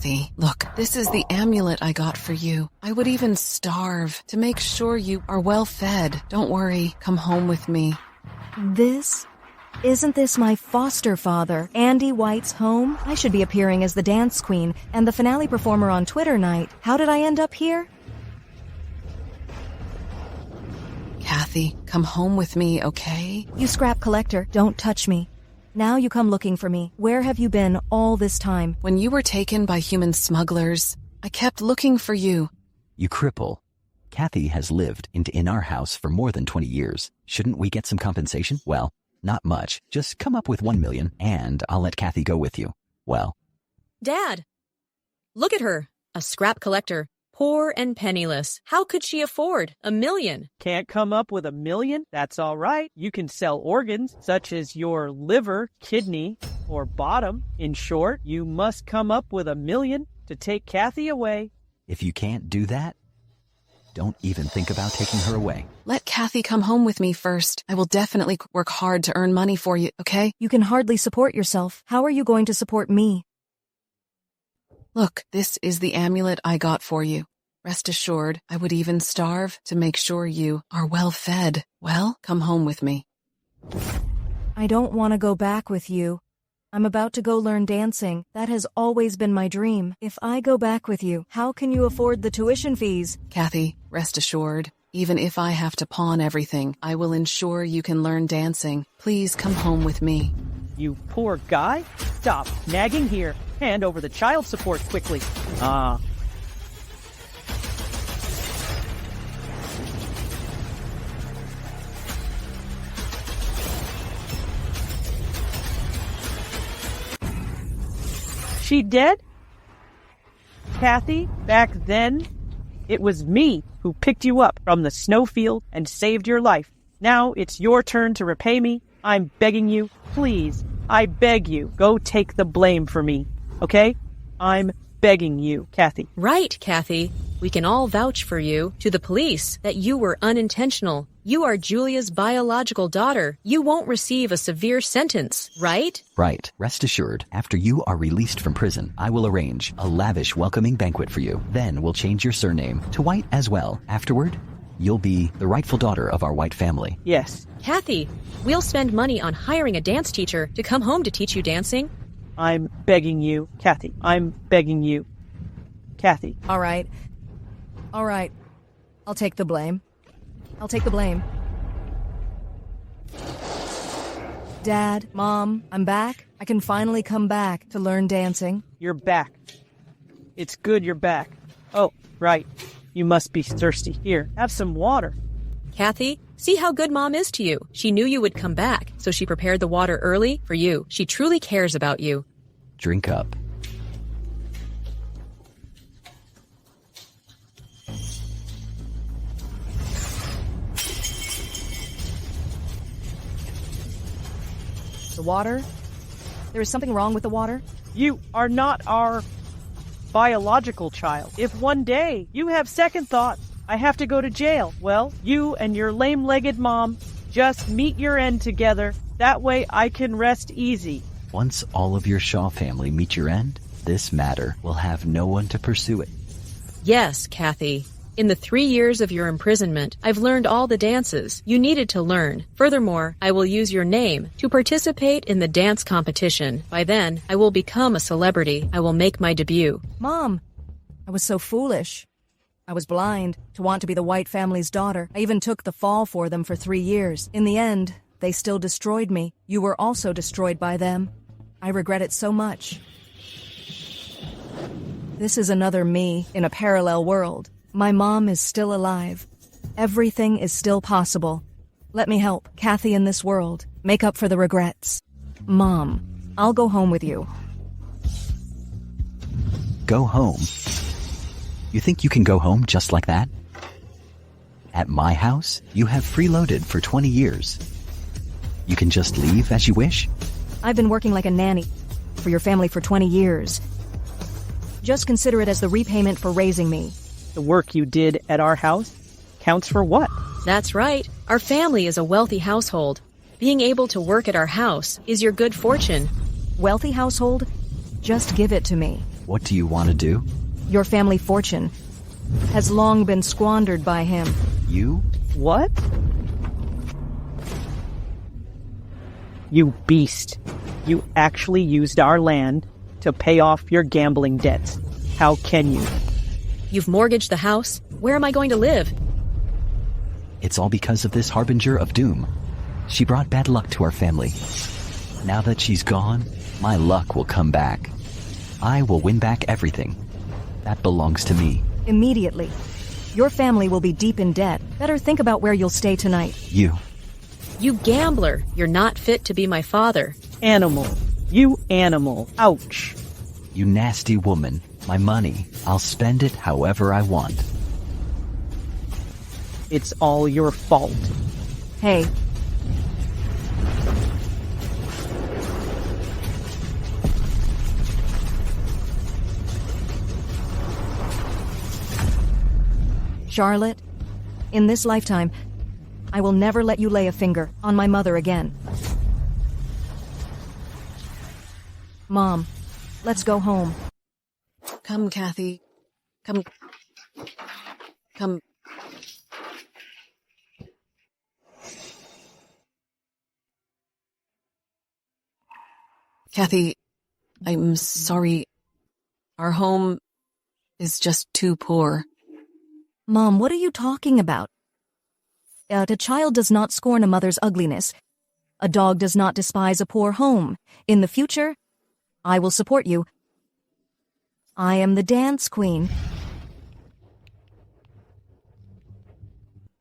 Kathy, look, this is the amulet I got for you. I would even starve to make sure you are well fed. Don't worry, come home with me. Isn't this my foster father, Andy White's home? I should be appearing as the dance queen and the finale performer on Twitter night. How did I end up here? Kathy, come home with me, okay? You scrap collector, don't touch me. Now you come looking for me. Where have you been all this time? When you were taken by human smugglers, I kept looking for you. You cripple. Kathy has lived in our house for more than 20 years. Shouldn't we get some compensation? Well, not much. Just come up with 1 million and I'll let Kathy go with you. Well. Dad! Look at her. A scrap collector. Poor and penniless. How could she afford $1 million? Can't come up with $1 million? That's all right. You can sell organs, such as your liver, kidney, or bottom. In short, you must come up with $1 million to take Kathy away. If you can't do that, don't even think about taking her away. Let Kathy come home with me first. I will definitely work hard to earn money for you, okay? You can hardly support yourself. How are you going to support me? Look, this is the amulet I got for you. Rest assured, I would even starve to make sure you are well fed. Well, come home with me. I don't want to go back with you. I'm about to go learn dancing. That has always been my dream. If I go back with you, how can you afford the tuition fees? Kathy, rest assured, even if I have to pawn everything, I will ensure you can learn dancing. Please come home with me. You poor guy. Stop nagging here. Hand over the child support quickly. She dead? Kathy, back then, it was me who picked you up from the snowfield and saved your life. Now it's your turn to repay me. I'm begging you, please, I beg you, go take the blame for me, okay? I'm begging you, Kathy. Right, Kathy. We can all vouch for you to the police that you were unintentional. You are Julia's biological daughter. You won't receive a severe sentence, right? Right. Rest assured, after you are released from prison, I will arrange a lavish welcoming banquet for you. Then we'll change your surname to White as well. Afterward, you'll be the rightful daughter of our White family. Yes. Kathy, we'll spend money on hiring a dance teacher to come home to teach you dancing. I'm begging you, Kathy. I'm begging you. Kathy. All right. I'll take the blame. Dad, Mom, I'm back. I can finally come back to learn dancing. You're back. It's good you're back. Oh, right. You must be thirsty. Here, have some water. Kathy, see how good Mom is to you. She knew you would come back, so she prepared the water early for you. She truly cares about you. Drink up. The water? There is something wrong with the water? You are not our biological child. If one day you have second thoughts, I have to go to jail, well, you and your lame-legged mom just meet your end together. That way I can rest easy. Once all of your Shaw family meet your end, this matter will have no one to pursue it. Yes, Kathy. In the 3 years of your imprisonment, I've learned all the dances you needed to learn. Furthermore, I will use your name to participate in the dance competition. By then, I will become a celebrity. I will make my debut. Mom, I was so foolish. I was blind to want to be the White family's daughter. I even took the fall for them for 3 years. In the end, they still destroyed me. You were also destroyed by them. I regret it so much. This is another me in a parallel world. My mom is still alive. Everything is still possible. Let me help Kathy in this world make up for the regrets. Mom, I'll go home with you. Go home? You think you can go home just like that? At my house, you have freeloaded for 20 years. You can just leave as you wish? I've been working like a nanny for your family for 20 years. Just consider it as the repayment for raising me. The work you did at our house counts for what? That's right. Our family is a wealthy household. Being able to work at our house is your good fortune. Wealthy household? Just give it to me. What do you want to do? Your family fortune has long been squandered by him. You? What? You beast. You actually used our land to pay off your gambling debts. How can you? You've mortgaged the house? Where am I going to live? It's all because of this harbinger of doom. She brought bad luck to our family. Now that she's gone, my luck will come back. I will win back everything. That belongs to me. Immediately. Your family will be deep in debt. Better think about where you'll stay tonight. You. You gambler. You're not fit to be my father. Animal. You animal. Ouch. You nasty woman. My money. I'll spend it however I want. It's all your fault. Hey. Charlotte, in this lifetime, I will never let you lay a finger on my mother again. Mom, let's go home. Come, Kathy. Come. Kathy, I'm sorry. Our home is just too poor. Mom, what are you talking about? A child does not scorn a mother's ugliness. A dog does not despise a poor home. In the future, I will support you. I am the dance queen.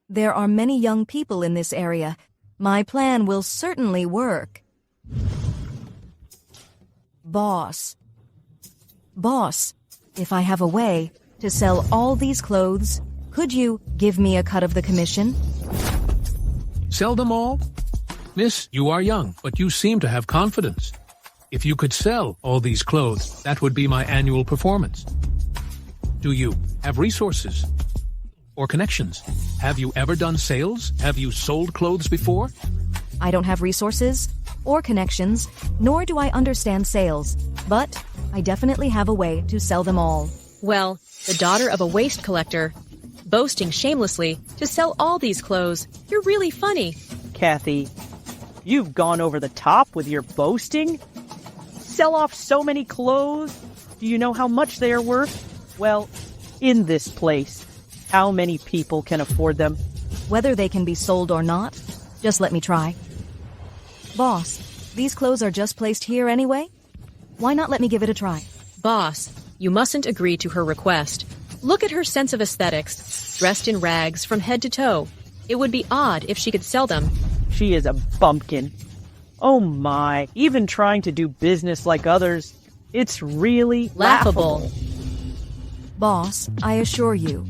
There are many young people in this area. My plan will certainly work. Boss, if I have a way to sell all these clothes, could you give me a cut of the commission? Sell them all? Miss, you are young, but you seem to have confidence. If you could sell all these clothes, that would be my annual performance. Do you have resources or connections? Have you ever done sales? Have you sold clothes before? I don't have resources or connections, nor do I understand sales, but I definitely have a way to sell them all. Well, the daughter of a waste collector, boasting shamelessly to sell all these clothes. You're really funny. Kathy, you've gone over the top with your boasting. Sell off so many clothes? Do you know how much they are worth? Well, in this place, how many people can afford them? Whether they can be sold or not, just let me try. Boss, these clothes are just placed here anyway? Why not let me give it a try? Boss, you mustn't agree to her request. Look at her sense of aesthetics, dressed in rags from head to toe. It would be odd if she could sell them. She is a bumpkin. Oh my, even trying to do business like others, it's really laughable. Boss, I assure you,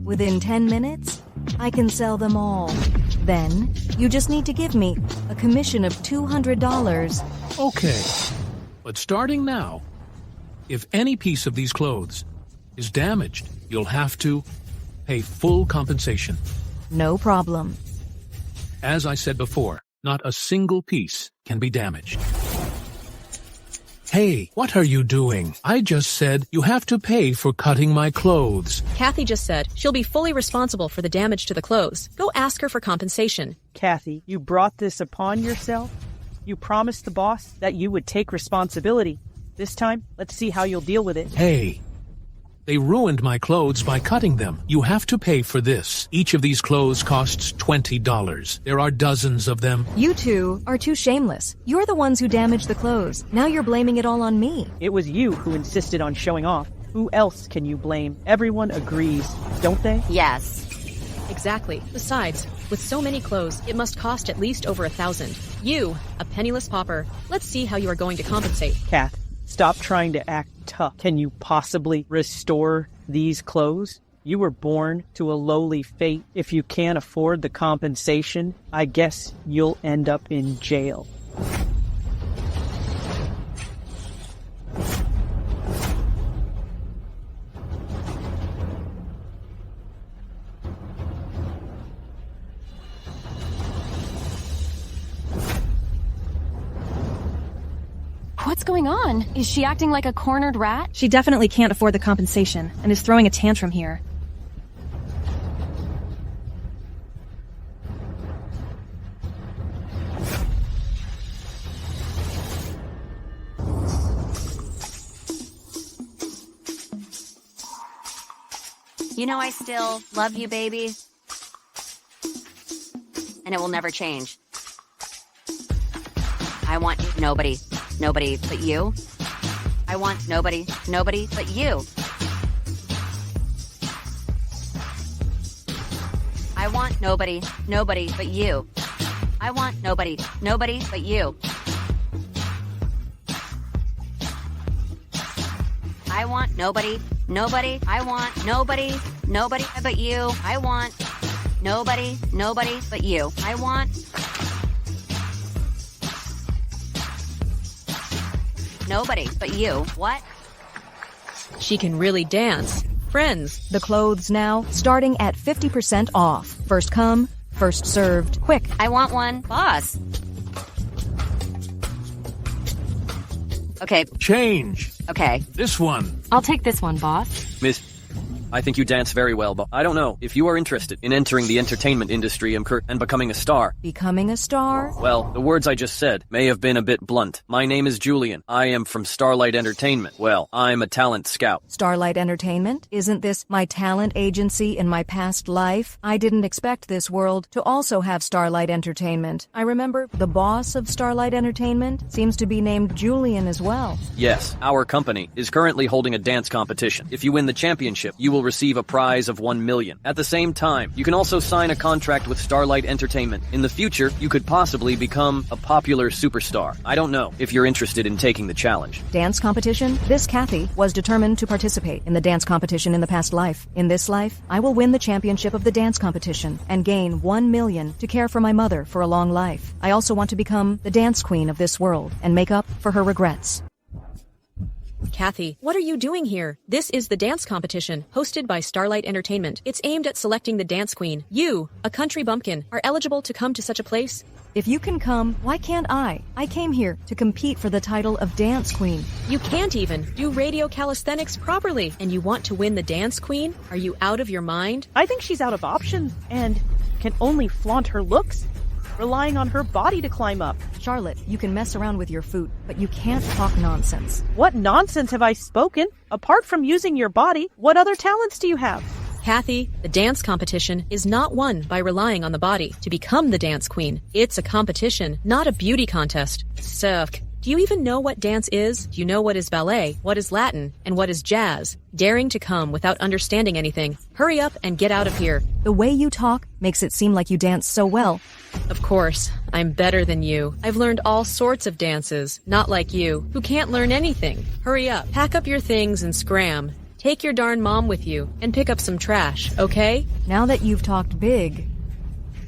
within 10 minutes, I can sell them all. Then, you just need to give me a commission of $200. Okay, but starting now, if any piece of these clothes is damaged, you'll have to pay full compensation. No problem. As I said before, not a single piece can be damaged. Hey, what are you doing? I just said you have to pay for cutting my clothes. Kathy just said she'll be fully responsible for the damage to the clothes. Go ask her for compensation. Kathy, you brought this upon yourself? You promised the boss that you would take responsibility. This time, let's see how you'll deal with it. Hey, they ruined my clothes by cutting them. You have to pay for this. Each of these clothes costs $20. There are dozens of them. You two are too shameless. You're the ones who damaged the clothes. Now you're blaming it all on me. It was you who insisted on showing off. Who else can you blame? Everyone agrees, don't they? Yes. Exactly. Besides, with so many clothes, it must cost at least over $1,000. You, a penniless pauper. Let's see how you are going to compensate. Kath, stop trying to act tough. Can you possibly restore these clothes? You were born to a lowly fate. If you can't afford the compensation, I guess you'll end up in jail. What's going on? Is she acting like a cornered rat? She definitely can't afford the compensation and is throwing a tantrum here. You know I still love you, baby. And it will never change. I want nobody but you. I want nobody but you. I want nobody but you. I want nobody but you. I want nobody, I want nobody but you. I want nobody but you. I want nobody but you. What? She can really dance. Friends. The clothes now, starting at 50% off. First come, first served. Quick. I want one. Boss. Okay. Change. Okay. This one. I'll take this one, boss. Miss, I think you dance very well, but I don't know if you are interested in entering the entertainment industry and becoming a star. Becoming a star? Well, the words I just said may have been a bit blunt. My name is Julian. I am from Starlight Entertainment. Well, I'm a talent scout. Starlight Entertainment? Isn't this my talent agency in my past life? I didn't expect this world to also have Starlight Entertainment. I remember the boss of Starlight Entertainment seems to be named Julian as well. Yes, our company is currently holding a dance competition. If you win the championship, you will receive a prize of $1 million. At the same time, you can also sign a contract with Starlight Entertainment. In the future, you could possibly become a popular superstar. I don't know if you're interested in taking the challenge. Dance competition? This Kathy was determined to participate in the dance competition in the past life. In this life, I will win the championship of the dance competition and gain $1 million to care for my mother for a long life. I also want to become the dance queen of this world and make up for her regrets. Kathy, what are you doing here? This is the dance competition, hosted by Starlight Entertainment. It's aimed at selecting the dance queen. You, a country bumpkin, are eligible to come to such a place. If you can come, why can't I? I came here to compete for the title of dance queen. You can't even do radio calisthenics properly, and you want to win the dance queen? Are you out of your mind? I think she's out of options and can only flaunt her looks, relying on her body to climb up. Charlotte, you can mess around with your food, but you can't talk nonsense. What nonsense have I spoken? Apart from using your body, what other talents do you have? Kathy, the dance competition is not won by relying on the body to become the dance queen. It's a competition, not a beauty contest. Suck. Do you even know what dance is? Do you know what is ballet, what is Latin, and what is jazz? Daring to come without understanding anything. Hurry up and get out of here. The way you talk makes it seem like you dance so well. Of course, I'm better than you. I've learned all sorts of dances, not like you, who can't learn anything. Hurry up, pack up your things and scram. Take your darn mom with you and pick up some trash, okay? Now that you've talked big,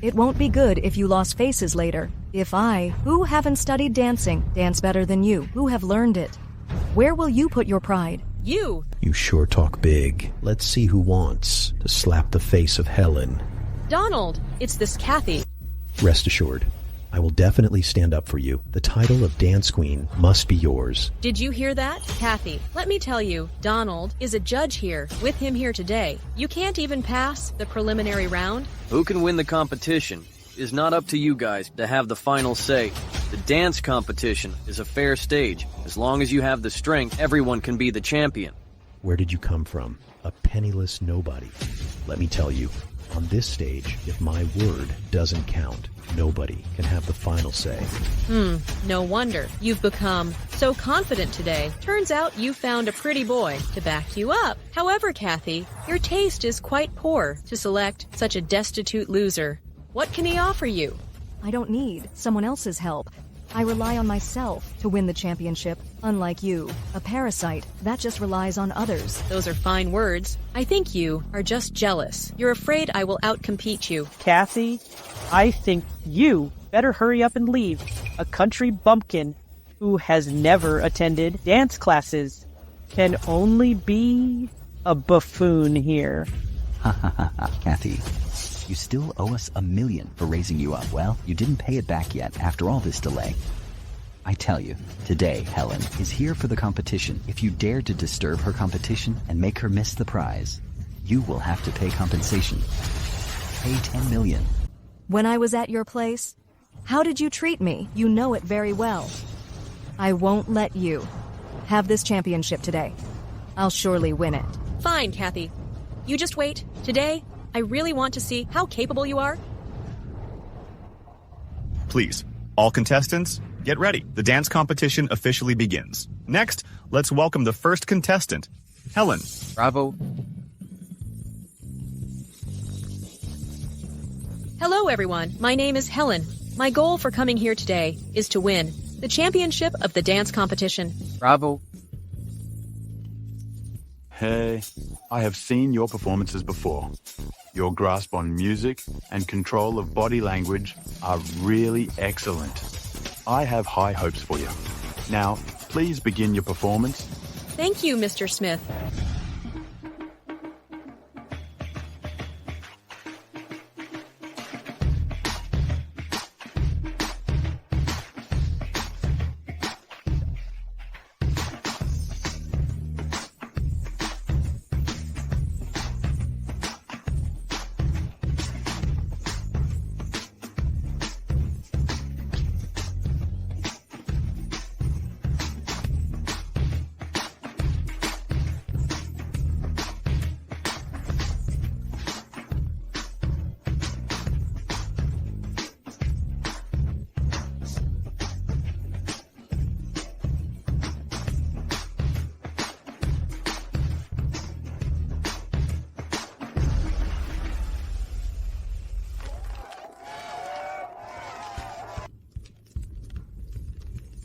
it won't be good if you lost faces later. If I, who haven't studied dancing, dance better than you, who have learned it, where will you put your pride? You! You sure talk big. Let's see who wants to slap the face of Helen. Donald, it's this Kathy. Rest assured, I will definitely stand up for you. The title of Dance Queen must be yours. Did you hear that? Kathy, let me tell you, Donald is a judge here, with him here today. You can't even pass the preliminary round. Who can win the competition is not up to you guys to have the final say. The dance competition is a fair stage. As long as you have the strength, everyone can be the champion. Where did you come from? A penniless nobody. Let me tell you, on this stage, if my word doesn't count, nobody can have the final say. No wonder. You've become so confident today. Turns out you found a pretty boy to back you up. However, Kathy, your taste is quite poor to select such a destitute loser. What can he offer you? I don't need someone else's help. I rely on myself to win the championship, unlike you, a parasite that just relies on others. Those are fine words. I think you are just jealous. You're afraid I will outcompete you. Kathy, I think you better hurry up and leave. A country bumpkin who has never attended dance classes can only be a buffoon here. Ha ha ha ha, Kathy. You still owe us $1 million for raising you up. Well, you didn't pay it back yet after all this delay. I tell you, today Helen is here for the competition. If you dare to disturb her competition and make her miss the prize, you will have to pay compensation. Pay 10 million. When I was at your place, how did you treat me? You know it very well. I won't let you have this championship today. I'll surely win it. Fine, Kathy. You just wait. Today, I really want to see how capable you are. Please, all contestants, get ready. The dance competition officially begins. Next, let's welcome the first contestant, Helen. Bravo. Hello, everyone. My name is Helen. My goal for coming here today is to win the championship of the dance competition. Bravo. Hey, I have seen your performances before. Your grasp on music and control of body language are really excellent. I have high hopes for you. Now, please begin your performance. Thank you, Mr. Smith.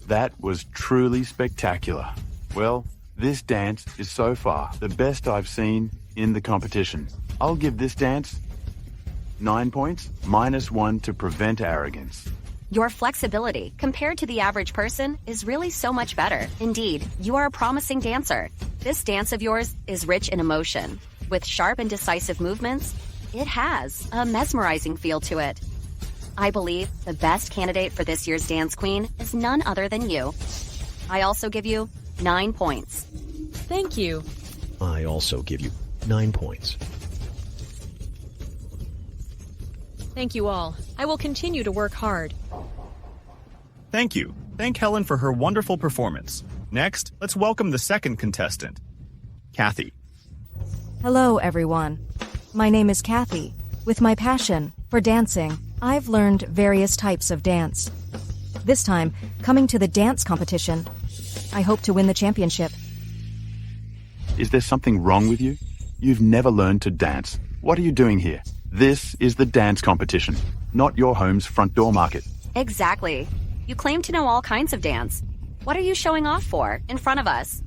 That was truly spectacular. Well, this dance is so far the best I've seen in the competition. I'll give this dance 9 points, -1 to prevent arrogance. Your flexibility, compared to the average person, is really so much better. Indeed, you are a promising dancer. This dance of yours is rich in emotion. With sharp and decisive movements, it has a mesmerizing feel to it. I believe the best candidate for this year's Dance Queen is none other than you. I also give you 9 points. Thank you. I also give you 9 points. Thank you all. I will continue to work hard. Thank you. Thank Helen for her wonderful performance. Next, let's welcome the second contestant, Kathy. Hello, everyone. My name is Kathy. With my passion for dancing, I've learned various types of dance. This time, coming to the dance competition, I hope to win the championship. Is there something wrong with you? You've never learned to dance. What are you doing here? This is the dance competition, not your home's front door market. Exactly. You claim to know all kinds of dance. What are you showing off for in front of us?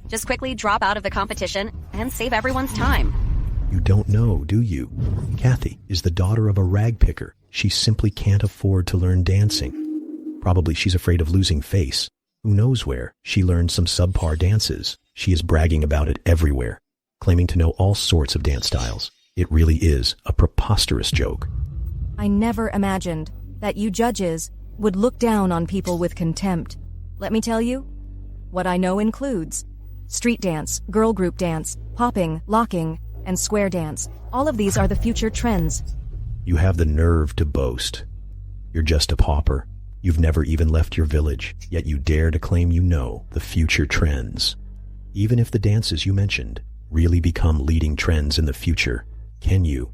Just quickly drop out of the competition and save everyone's time. You don't know, do you? Kathy is the daughter of a rag picker. She simply can't afford to learn dancing. Probably she's afraid of losing face. Who knows where? She learned some subpar dances. She is bragging about it everywhere, claiming to know all sorts of dance styles. It really is a preposterous joke. I never imagined that you judges would look down on people with contempt. Let me tell you, what I know includes street dance, girl group dance, popping, locking, and square dance. All of these are the future trends. You have the nerve to boast. You're just a pauper. You've never even left your village, yet you dare to claim you know the future trends. Even if the dances you mentioned really become leading trends in the future, can you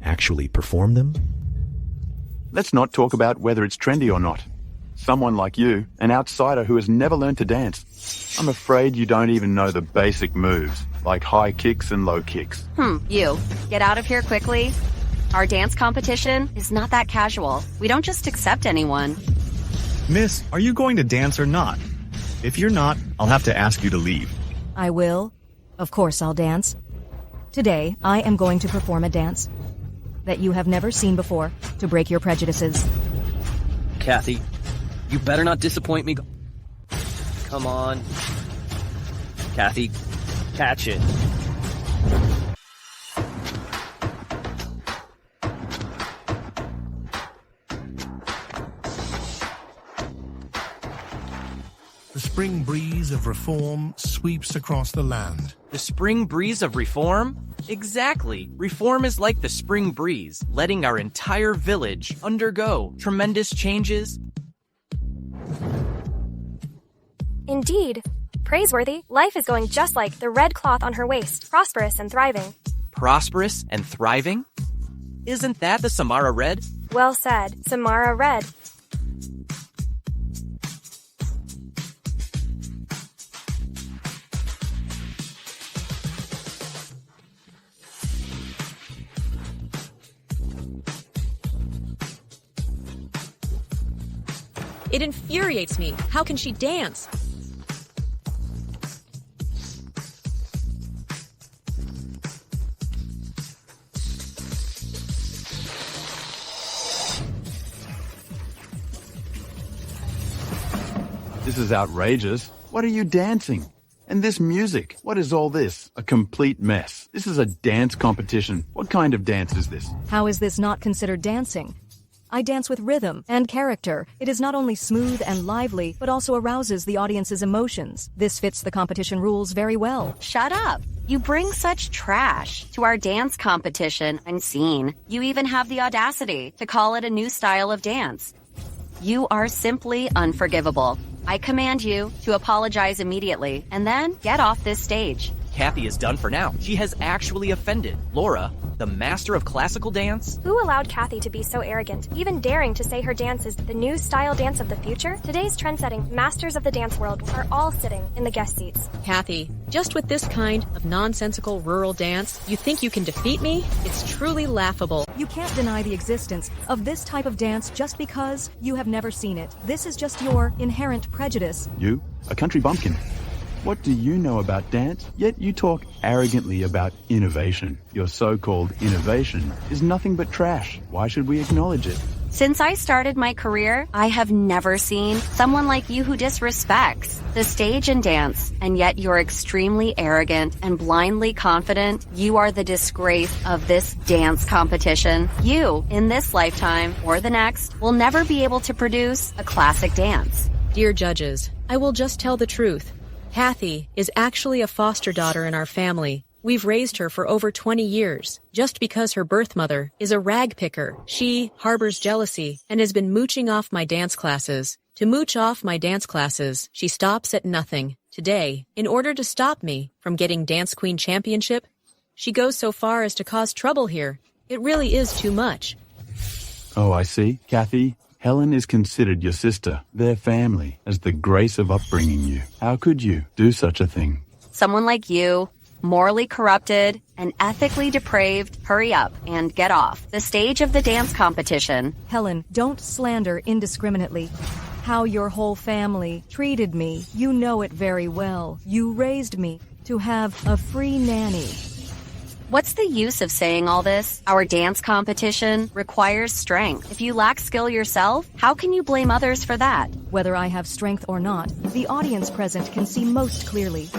actually perform them? Let's not talk about whether it's trendy or not. Someone like you, an outsider who has never learned to dance, I'm afraid you don't even know the basic moves, like high kicks and low kicks. You. Get out of here quickly. Our dance competition is not that casual. We don't just accept anyone. Miss, are you going to dance or not? If you're not, I'll have to ask you to leave. I will. Of course I'll dance. Today, I am going to perform a dance that you have never seen before to break your prejudices. Kathy, you better not disappoint me. Come on. Kathy, catch it. spring breeze of reform sweeps across the land. The spring breeze of reform? Exactly. Reform is like the spring breeze, letting our entire village undergo tremendous changes. Indeed. Praiseworthy. Life is going just like the red cloth on her waist, prosperous and thriving. Prosperous and thriving? Isn't that the Samara Red? Well said, Samara Red. It infuriates me. How can she dance? This is outrageous. What are you dancing? And this music, what is all this? A complete mess. This is a dance competition. What kind of dance is this? How is this not considered dancing? I dance with rhythm and character. It is not only smooth and lively, but also arouses the audience's emotions. This fits the competition rules very well. Shut up. You bring such trash to our dance competition unseen. You even have the audacity to call it a new style of dance. You are simply unforgivable. I command you to apologize immediately and then get off this stage. Kathy is done for now. She has actually offended Laura, the master of classical dance. Who allowed Kathy to be so arrogant, even daring to say her dance is the new style dance of the future? Today's trend-setting masters of the dance world are all sitting in the guest seats. Kathy, just with this kind of nonsensical rural dance, you think you can defeat me? It's truly laughable. You can't deny the existence of this type of dance just because you have never seen it. This is just your inherent prejudice. You? A country bumpkin? What do you know about dance? Yet you talk arrogantly about innovation. Your so-called innovation is nothing but trash. Why should we acknowledge it? Since I started my career, I have never seen someone like you who disrespects the stage and dance, and yet you're extremely arrogant and blindly confident you are the disgrace of this dance competition. You, in this lifetime or the next, will never be able to produce a classic dance. Dear judges, I will just tell the truth. Kathy is actually a foster daughter in our family. We've raised her for over 20 years. Just because her birth mother is a rag picker, she harbors jealousy and has been mooching off my dance classes. To mooch off my dance classes, she stops at nothing. Today, in order to stop me from getting Dance Queen Championship, she goes so far as to cause trouble here. It really is too much. Oh, I see. Kathy, Helen is considered your sister. Their family has the grace of upbringing you. How could you do such a thing? Someone like you, morally corrupted and ethically depraved, hurry up and get off the stage of the dance competition. Helen, don't slander indiscriminately. How your whole family treated me, you know it very well. You raised me to have a free nanny. What's the use of saying all this? Our dance competition requires strength. If you lack skill yourself, how can you blame others for that? Whether I have strength or not, the audience present can see most clearly.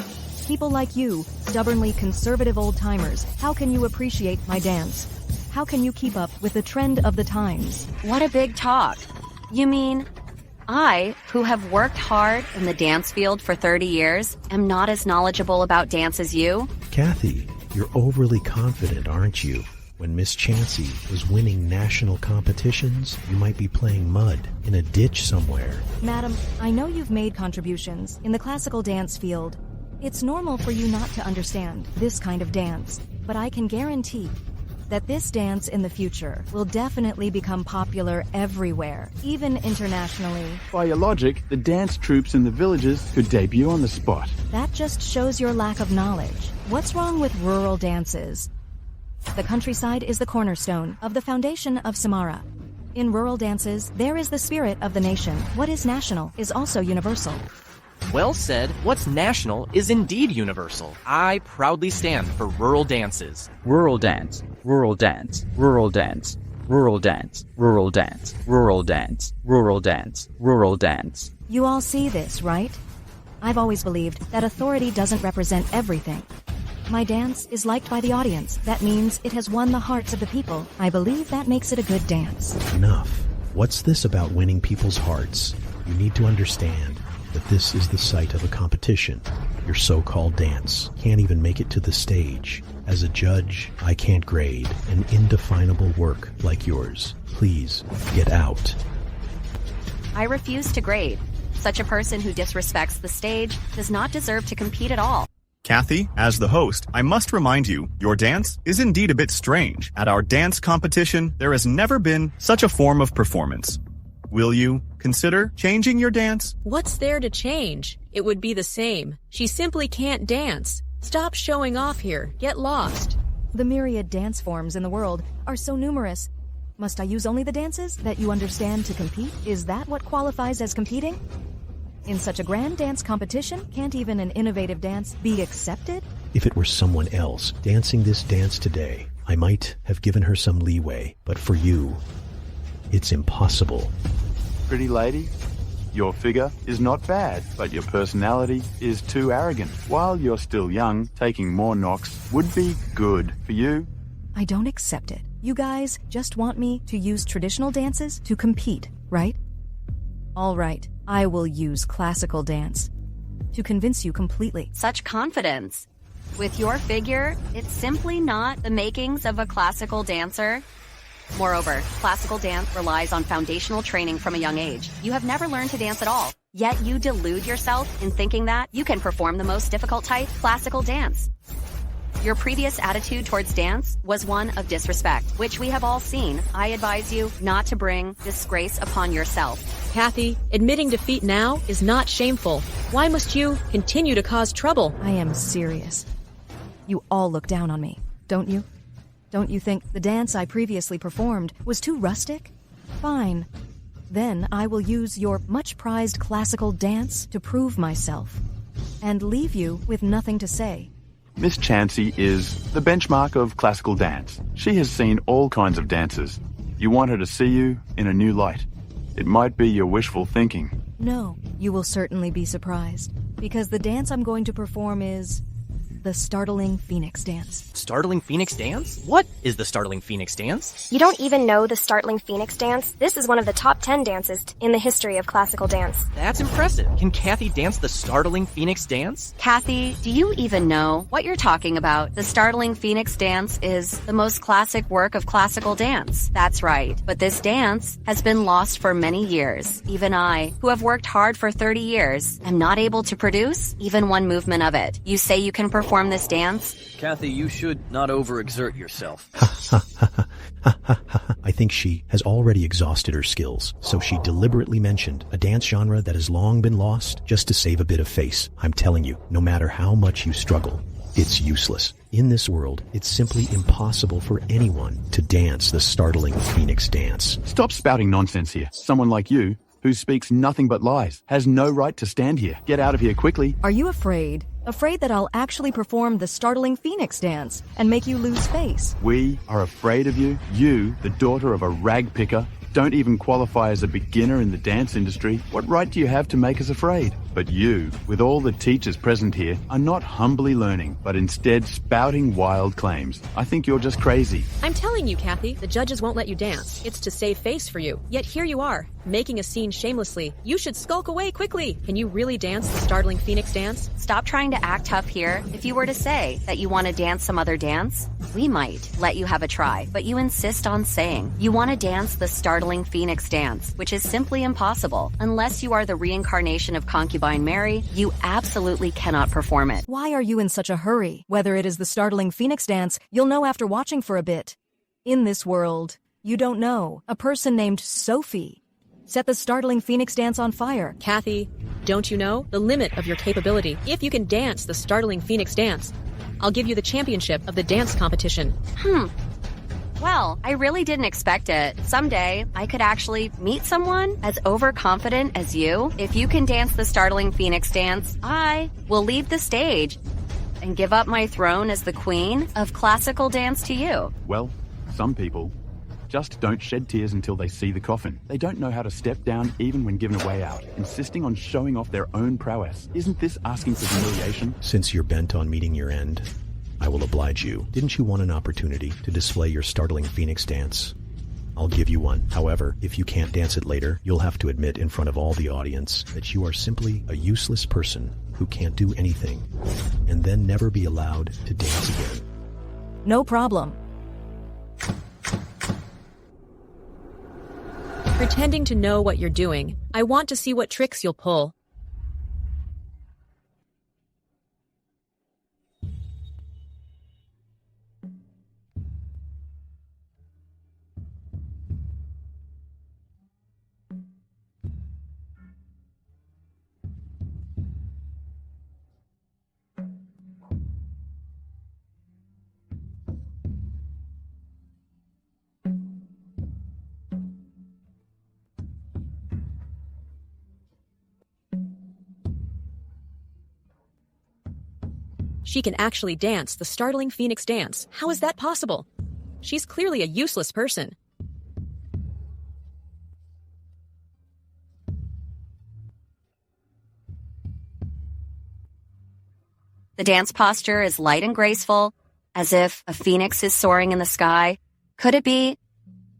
People like you, stubbornly conservative old-timers, how can you appreciate my dance? How can you keep up with the trend of the times? What a big talk. You mean, I, who have worked hard in the dance field for 30 years, am not as knowledgeable about dance as you? Kathy, you're overly confident, aren't you? When Miss Chansey was winning national competitions, you might be playing mud in a ditch somewhere. Madam, I know you've made contributions in the classical dance field. It's normal for you not to understand this kind of dance, but I can guarantee that this dance in the future will definitely become popular everywhere, even internationally. By your logic, the dance troops in the villages could debut on the spot. That just shows your lack of knowledge. What's wrong with rural dances? The countryside is the cornerstone of the foundation of Samara. In rural dances, there is the spirit of the nation. What is national is also universal. Well said. What's national is indeed universal. I proudly stand for rural dances. Rural dance, rural dance, rural dance, rural dance, rural dance, rural dance, rural dance, rural dance. You all see this, right? I've always believed that authority doesn't represent everything. My dance is liked by the audience. That means it has won the hearts of the people. I believe that makes it a good dance. Enough. What's this about winning people's hearts? You need to understand. that this is the site of a competition. Your so-called dance can't even make it to the stage. As a judge, I can't grade an indefinable work like yours. Please, get out. I refuse to grade. Such a person who disrespects the stage does not deserve to compete at all. Kathy, as the host, I must remind you, your dance is indeed a bit strange. At our dance competition, there has never been such a form of performance. Will you consider changing your dance? What's there to change? It would be the same. She simply can't dance. Stop showing off here. Get lost. The myriad dance forms in the world are so numerous. Must I use only the dances that you understand to compete? Is that what qualifies as competing? In such a grand dance competition, can't even an innovative dance be accepted? If it were someone else dancing this dance today, I might have given her some leeway. But for you, it's impossible. Pretty lady, your figure is not bad, but your personality is too arrogant. While you're still young, taking more knocks would be good for you. I don't accept it. You guys just want me to use traditional dances to compete, right? All right, I will use classical dance to convince you completely. Such confidence. With your figure, it's simply not the makings of a classical dancer. Moreover, classical dance relies on foundational training from a young age. You have never learned to dance at all. Yet you delude yourself in thinking that you can perform the most difficult type, classical dance. Your previous attitude towards dance was one of disrespect, which we have all seen. I advise you not to bring disgrace upon yourself. Kathy, admitting defeat now is not shameful. Why must you continue to cause trouble? I am serious. You all look down on me, don't you? Don't you think the dance I previously performed was too rustic? Fine. Then I will use your much-prized classical dance to prove myself and leave you with nothing to say. Miss Chansey is the benchmark of classical dance. She has seen all kinds of dances. You want her to see you in a new light. It might be your wishful thinking. No, you will certainly be surprised, because the dance I'm going to perform is the Startling Phoenix Dance. Startling Phoenix Dance? What is the Startling Phoenix Dance? You don't even know the Startling Phoenix Dance? This is one of the top 10 dances in the history of classical dance. That's impressive. Can Kathy dance the Startling Phoenix Dance? Kathy, do you even know what you're talking about? The Startling Phoenix Dance is the most classic work of classical dance. That's right. But this dance has been lost for many years. Even I, who have worked hard for 30 years, am not able to produce even one movement of it. You say you can perform this dance? Kathy, you should not overexert yourself. I think she has already exhausted her skills, so she deliberately mentioned a dance genre that has long been lost just to save a bit of face. I'm telling you, no matter how much you struggle, it's useless. In this world, it's simply impossible for anyone to dance the Startling Phoenix Dance. Stop spouting nonsense here. Someone like you, who speaks nothing but lies, has no right to stand here. Get out of here quickly. Are you afraid? Afraid that I'll actually perform the Startling Phoenix Dance and make you lose face? We are afraid of you. You, the daughter of a rag picker, don't even qualify as a beginner in the dance industry. What right do you have to make us afraid? But you, with all the teachers present here, are not humbly learning, but instead spouting wild claims. I think you're just crazy. I'm telling you, Kathy, the judges won't let you dance. It's to save face for you. Yet here you are, making a scene shamelessly. You should skulk away quickly. Can you really dance the Startling Phoenix Dance? Stop trying to act tough here. If you were to say that you want to dance some other dance, we might let you have a try. But you insist on saying you want to dance the Startling Phoenix Dance, which is simply impossible. Unless you are the reincarnation of Concubine Mary, you absolutely cannot perform it. Why are you in such a hurry? Whether it is the Startling Phoenix Dance, you'll know after watching for a bit. In this world, you don't know. A person named Sophie set the Startling Phoenix Dance on fire. Kathy, don't you know the limit of your capability? If you can dance the Startling Phoenix Dance, I'll give you the championship of the dance competition. Well, I really didn't expect it. Someday, I could actually meet someone as overconfident as you. If you can dance the Startling Phoenix Dance, I will leave the stage and give up my throne as the queen of classical dance to you. Well, some people just don't shed tears until they see the coffin. They don't know how to step down even when given a way out, insisting on showing off their own prowess. Isn't this asking for humiliation? Since you're bent on meeting your end, I will oblige you. Didn't you want an opportunity to display your Startling Phoenix Dance? I'll give you one. However, if you can't dance it later, you'll have to admit in front of all the audience that you are simply a useless person who can't do anything, and then never be allowed to dance again. No problem. Pretending to know what you're doing. I want to see what tricks you'll pull. She can actually dance the startling Phoenix dance. How is that possible? She's clearly a useless person. The dance posture is light and graceful, as if a phoenix is soaring in the sky. Could it be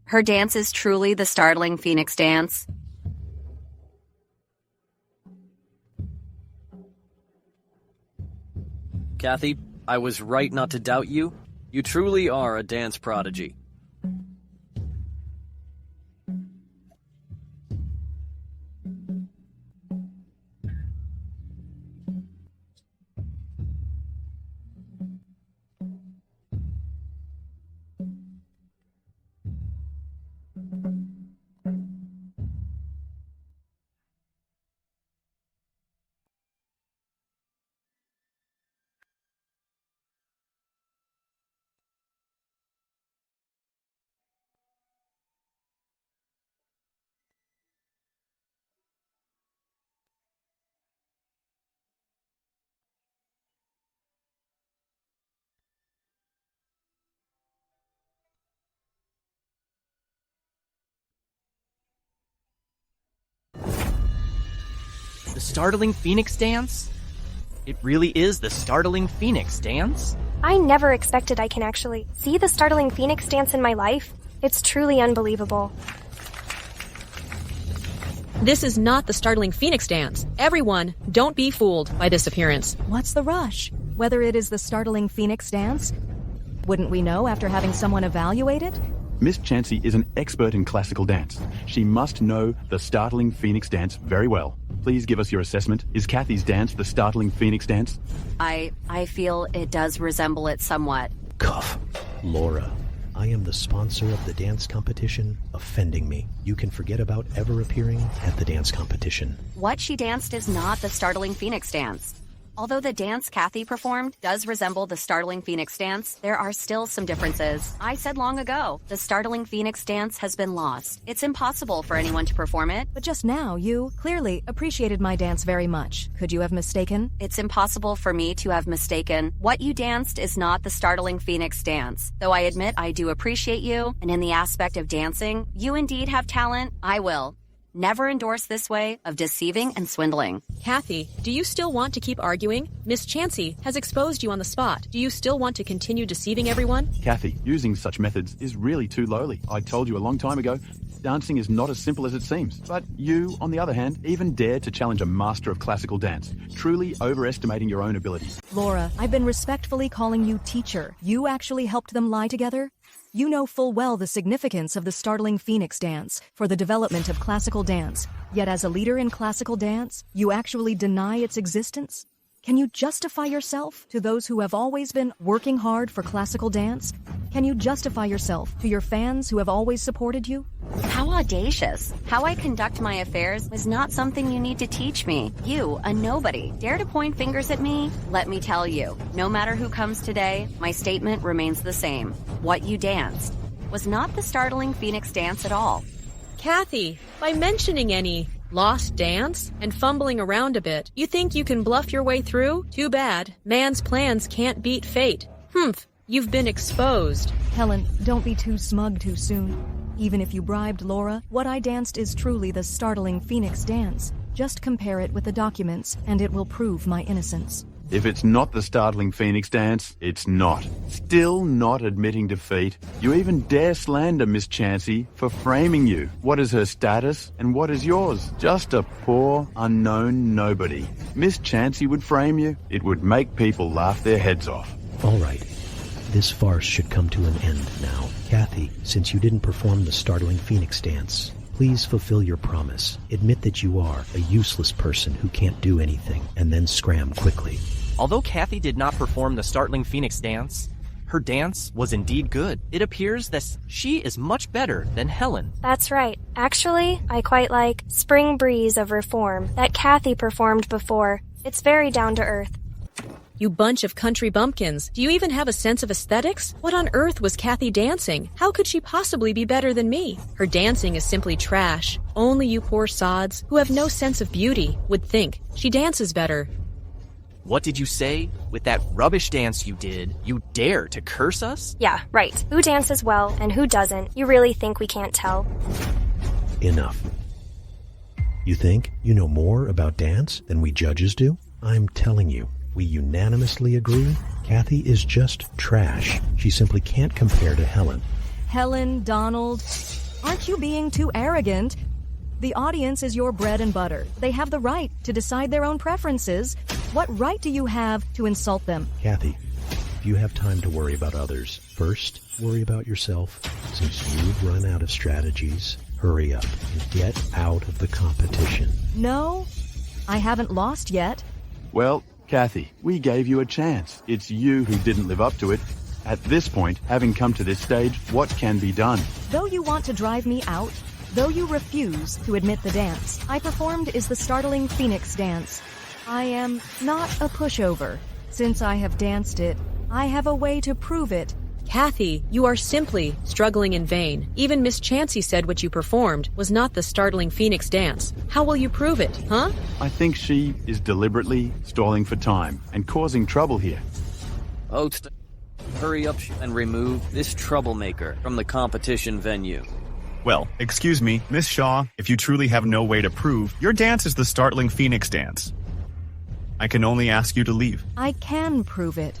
her dance is truly the startling Phoenix dance? Kathy, I was right not to doubt you. You truly are a dance prodigy. The startling Phoenix dance? It really is the startling Phoenix dance? I never expected I can actually see the startling Phoenix dance in my life. It's truly unbelievable. This is not the startling Phoenix dance. Everyone, don't be fooled by this appearance. What's the rush? Whether it is the startling Phoenix dance? Wouldn't we know after having someone evaluate it? Miss Chansey is an expert in classical dance. She must know the startling Phoenix dance very well. Please give us your assessment. Is Kathy's dance the startling Phoenix dance? I feel it does resemble it somewhat. Cuff. Laura, I am the sponsor of the dance competition, offending me. You can forget about ever appearing at the dance competition. What she danced is not the startling Phoenix dance. Although the dance Kathy performed does resemble the startling Phoenix dance, there are still some differences. I said long ago, the startling Phoenix dance has been lost. It's impossible for anyone to perform it. But just now, you clearly appreciated my dance very much. Could you have mistaken? It's impossible for me to have mistaken. What you danced is not the startling Phoenix dance. Though I admit I do appreciate you, and in the aspect of dancing, you indeed have talent. I will never endorse this way of deceiving and swindling. Kathy, do you still want to keep arguing? Miss Chansey has exposed you on the spot. Do you still want to continue deceiving everyone? Kathy, using such methods is really too lowly. I told you a long time ago, dancing is not as simple as it seems. But you, on the other hand, even dared to challenge a master of classical dance, truly overestimating your own abilities. Laura, I've been respectfully calling you teacher. You actually helped them lie together? You know full well the significance of the startling Phoenix dance for the development of classical dance. Yet as a leader in classical dance, you actually deny its existence? Can you justify yourself to those who have always been working hard for classical dance? Can you justify yourself to your fans who have always supported you? How audacious. How I conduct my affairs is not something you need to teach me. You, a nobody, dare to point fingers at me? Let me tell you, no matter who comes today, my statement remains the same. What you danced was not the startling Phoenix dance at all. Kathy, by mentioning any lost dance and fumbling around a bit, you think you can bluff your way through? Too bad. Man's plans can't beat fate. Humph, you've been exposed. Helen, don't be too smug too soon. Even if you bribed Laura, what I danced is truly the startling Phoenix dance. Just compare it with the documents, and it will prove my innocence. If it's not the startling Phoenix dance, it's not. Still not admitting defeat. You even dare slander Miss Chansey for framing you. What is her status and what is yours? Just a poor, unknown nobody. Miss Chansey would frame you. It would make people laugh their heads off. All right. This farce should come to an end now. Kathy, since you didn't perform the startling Phoenix dance, please fulfill your promise. Admit that you are a useless person who can't do anything, and then scram quickly. Although Kathy did not perform the startling Phoenix dance, her dance was indeed good. It appears that she is much better than Helen. That's right. Actually, I quite like Spring Breeze of Reform that Kathy performed before. It's very down to earth. You bunch of country bumpkins. Do you even have a sense of aesthetics? What on earth was Kathy dancing? How could she possibly be better than me? Her dancing is simply trash. Only you poor sods, who have no sense of beauty, would think she dances better. What did you say? With that rubbish dance you did, you dare to curse us? Yeah, right. Who dances well and who doesn't? You really think we can't tell? Enough. You think you know more about dance than we judges do? I'm telling you. We unanimously agree Kathy is just trash. She simply can't compare to Helen. Helen, Donald, aren't you being too arrogant? The audience is your bread and butter. They have the right to decide their own preferences. What right do you have to insult them? Kathy, if you have time to worry about others, first worry about yourself. Since you've run out of strategies, hurry up and get out of the competition. No, I haven't lost yet. Well, Kathy, we gave you a chance. It's you who didn't live up to it. At this point, having come to this stage, what can be done? Though you want to drive me out, though you refuse to admit the dance I performed is the startling Phoenix dance. I am not a pushover. Since I have danced it, I have a way to prove it. Kathy, you are simply struggling in vain. Even Miss Chansey said what you performed was not the startling Phoenix dance. How will you prove it, huh? I think she is deliberately stalling for time and causing trouble here. Host, hurry up and remove this troublemaker from the competition venue. Well, excuse me, Miss Shaw, if you truly have no way to prove, your dance is the startling Phoenix dance. I can only ask you to leave. I can prove it.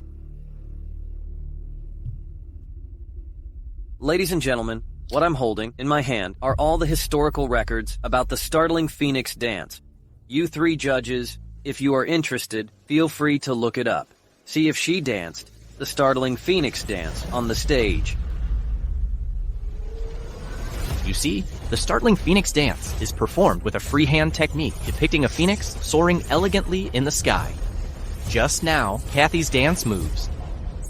Ladies and gentlemen, what I'm holding in my hand are all the historical records about the startling Phoenix dance. You three judges, if you are interested, feel free to look it up. See if she danced the startling Phoenix dance on the stage. You see, the startling Phoenix dance is performed with a freehand technique depicting a phoenix soaring elegantly in the sky. Just now, Kathy's dance moves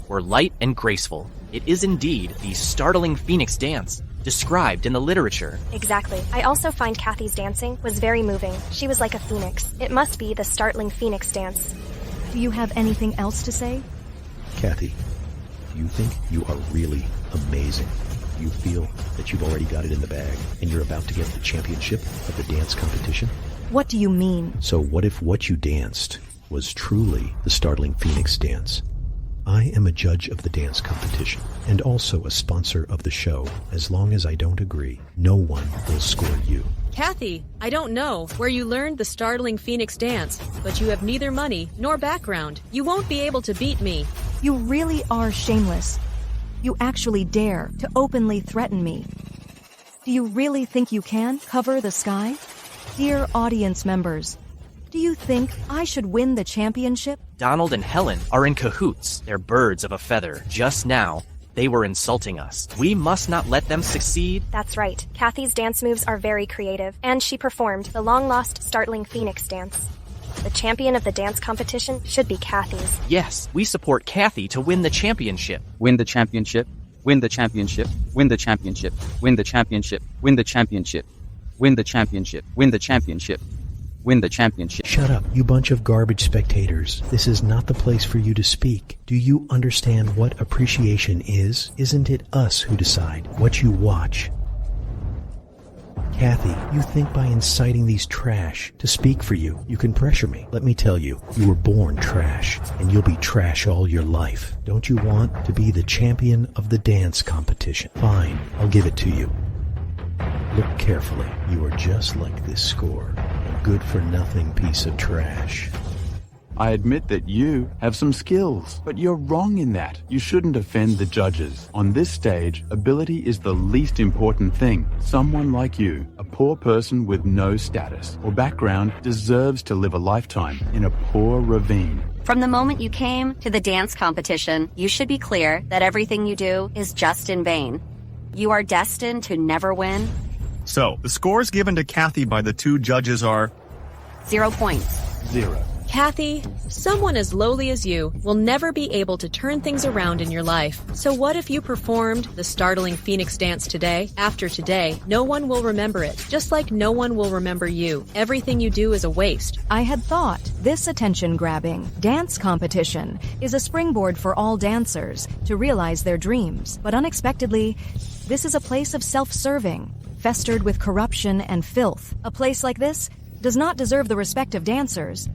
were light and graceful. It is indeed the startling Phoenix dance described in the literature. Exactly. I also find Kathy's dancing was very moving. She was like a phoenix. It must be the startling Phoenix dance. Do you have anything else to say? Kathy, you think you are really amazing. You feel that you've already got it in the bag and you're about to get the championship of the dance competition? What do you mean? So what if what you danced was truly the startling Phoenix dance? I am a judge of the dance competition and also a sponsor of the show. As long as I don't agree, no one will score you. Kathy, I don't know where you learned the startling Phoenix dance, but you have neither money nor background. You won't be able to beat me. You really are shameless. You actually dare to openly threaten me. Do you really think you can cover the sky? Dear audience members, do you think I should win the championship? Donald and Helen are in cahoots. They're birds of a feather. Just now, they were insulting us. We must not let them succeed. That's right. Kathy's dance moves are very creative, and she performed the long-lost startling Phoenix dance. The champion of the dance competition should be Kathy's. Yes, we support Kathy to win the championship. Win the championship. Win the championship. Win the championship. Win the championship. Win the championship. Win the championship. Win the championship. Win the championship. Shut up, you bunch of garbage spectators. This is not the place for you to speak. Do you understand what appreciation is? Isn't it us who decide what you watch? Kathy, you think by inciting these trash to speak for you, you can pressure me. Let me tell you, you were born trash, and you'll be trash all your life. Don't you want to be the champion of the dance competition? Fine, I'll give it to you. Look carefully. You are just like this score. A good-for-nothing piece of trash. I admit that you have some skills, but you're wrong in that. You shouldn't offend the judges. On this stage, ability is the least important thing. Someone like you, a poor person with no status or background, deserves to live a lifetime in a poor ravine. From the moment you came to the dance competition, you should be clear that everything you do is just in vain. You are destined to never win. So, the scores given to Kathy by the two judges are 0 points. 0. Kathy, someone as lowly as you will never be able to turn things around in your life. So what if you performed the startling Phoenix dance today? After today, no one will remember it, just like no one will remember you. Everything you do is a waste. I had thought this attention-grabbing dance competition is a springboard for all dancers to realize their dreams. But unexpectedly, this is a place of self-serving, festered with corruption and filth. A place like this does not deserve the respect of dancers.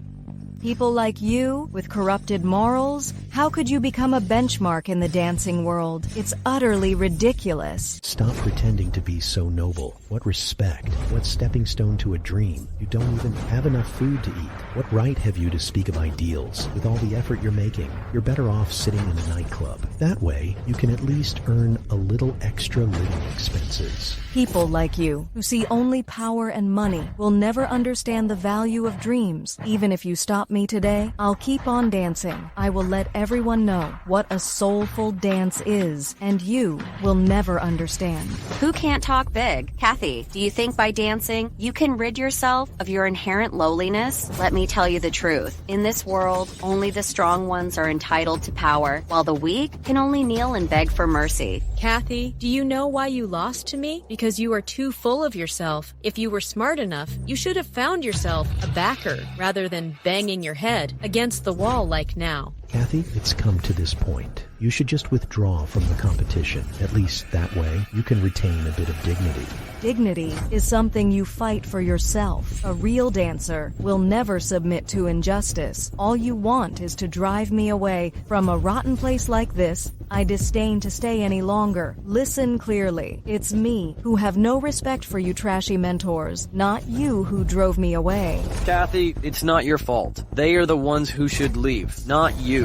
People like you, with corrupted morals, how could you become a benchmark in the dancing world? It's utterly ridiculous. Stop pretending to be so noble. What respect? What stepping stone to a dream? You don't even have enough food to eat. What right have you to speak of ideals with all the effort you're making? You're better off sitting in a nightclub. That way, you can at least earn a little extra living expenses. People like you, who see only power and money, will never understand the value of dreams. Even if you stop me today, I'll keep on dancing. I will let everyone know what a soulful dance is, and you will never understand. Who can't talk big? Kathy, do you think by dancing you can rid yourself of your inherent lowliness? Let me tell you the truth. In this world, only the strong ones are entitled to power, while the weak can only kneel and beg for mercy. Kathy, do you know why you lost to me? Because you are too full of yourself. If you were smart enough, you should have found yourself a backer rather than banging your head against the wall like now. Kathy, it's come to this point. You should just withdraw from the competition. At least that way, you can retain a bit of dignity. Dignity is something you fight for yourself. A real dancer will never submit to injustice. All you want is to drive me away from a rotten place like this. I disdain to stay any longer. Listen clearly. It's me who have no respect for you trashy mentors, not you who drove me away. Kathy, it's not your fault. They are the ones who should leave, not you.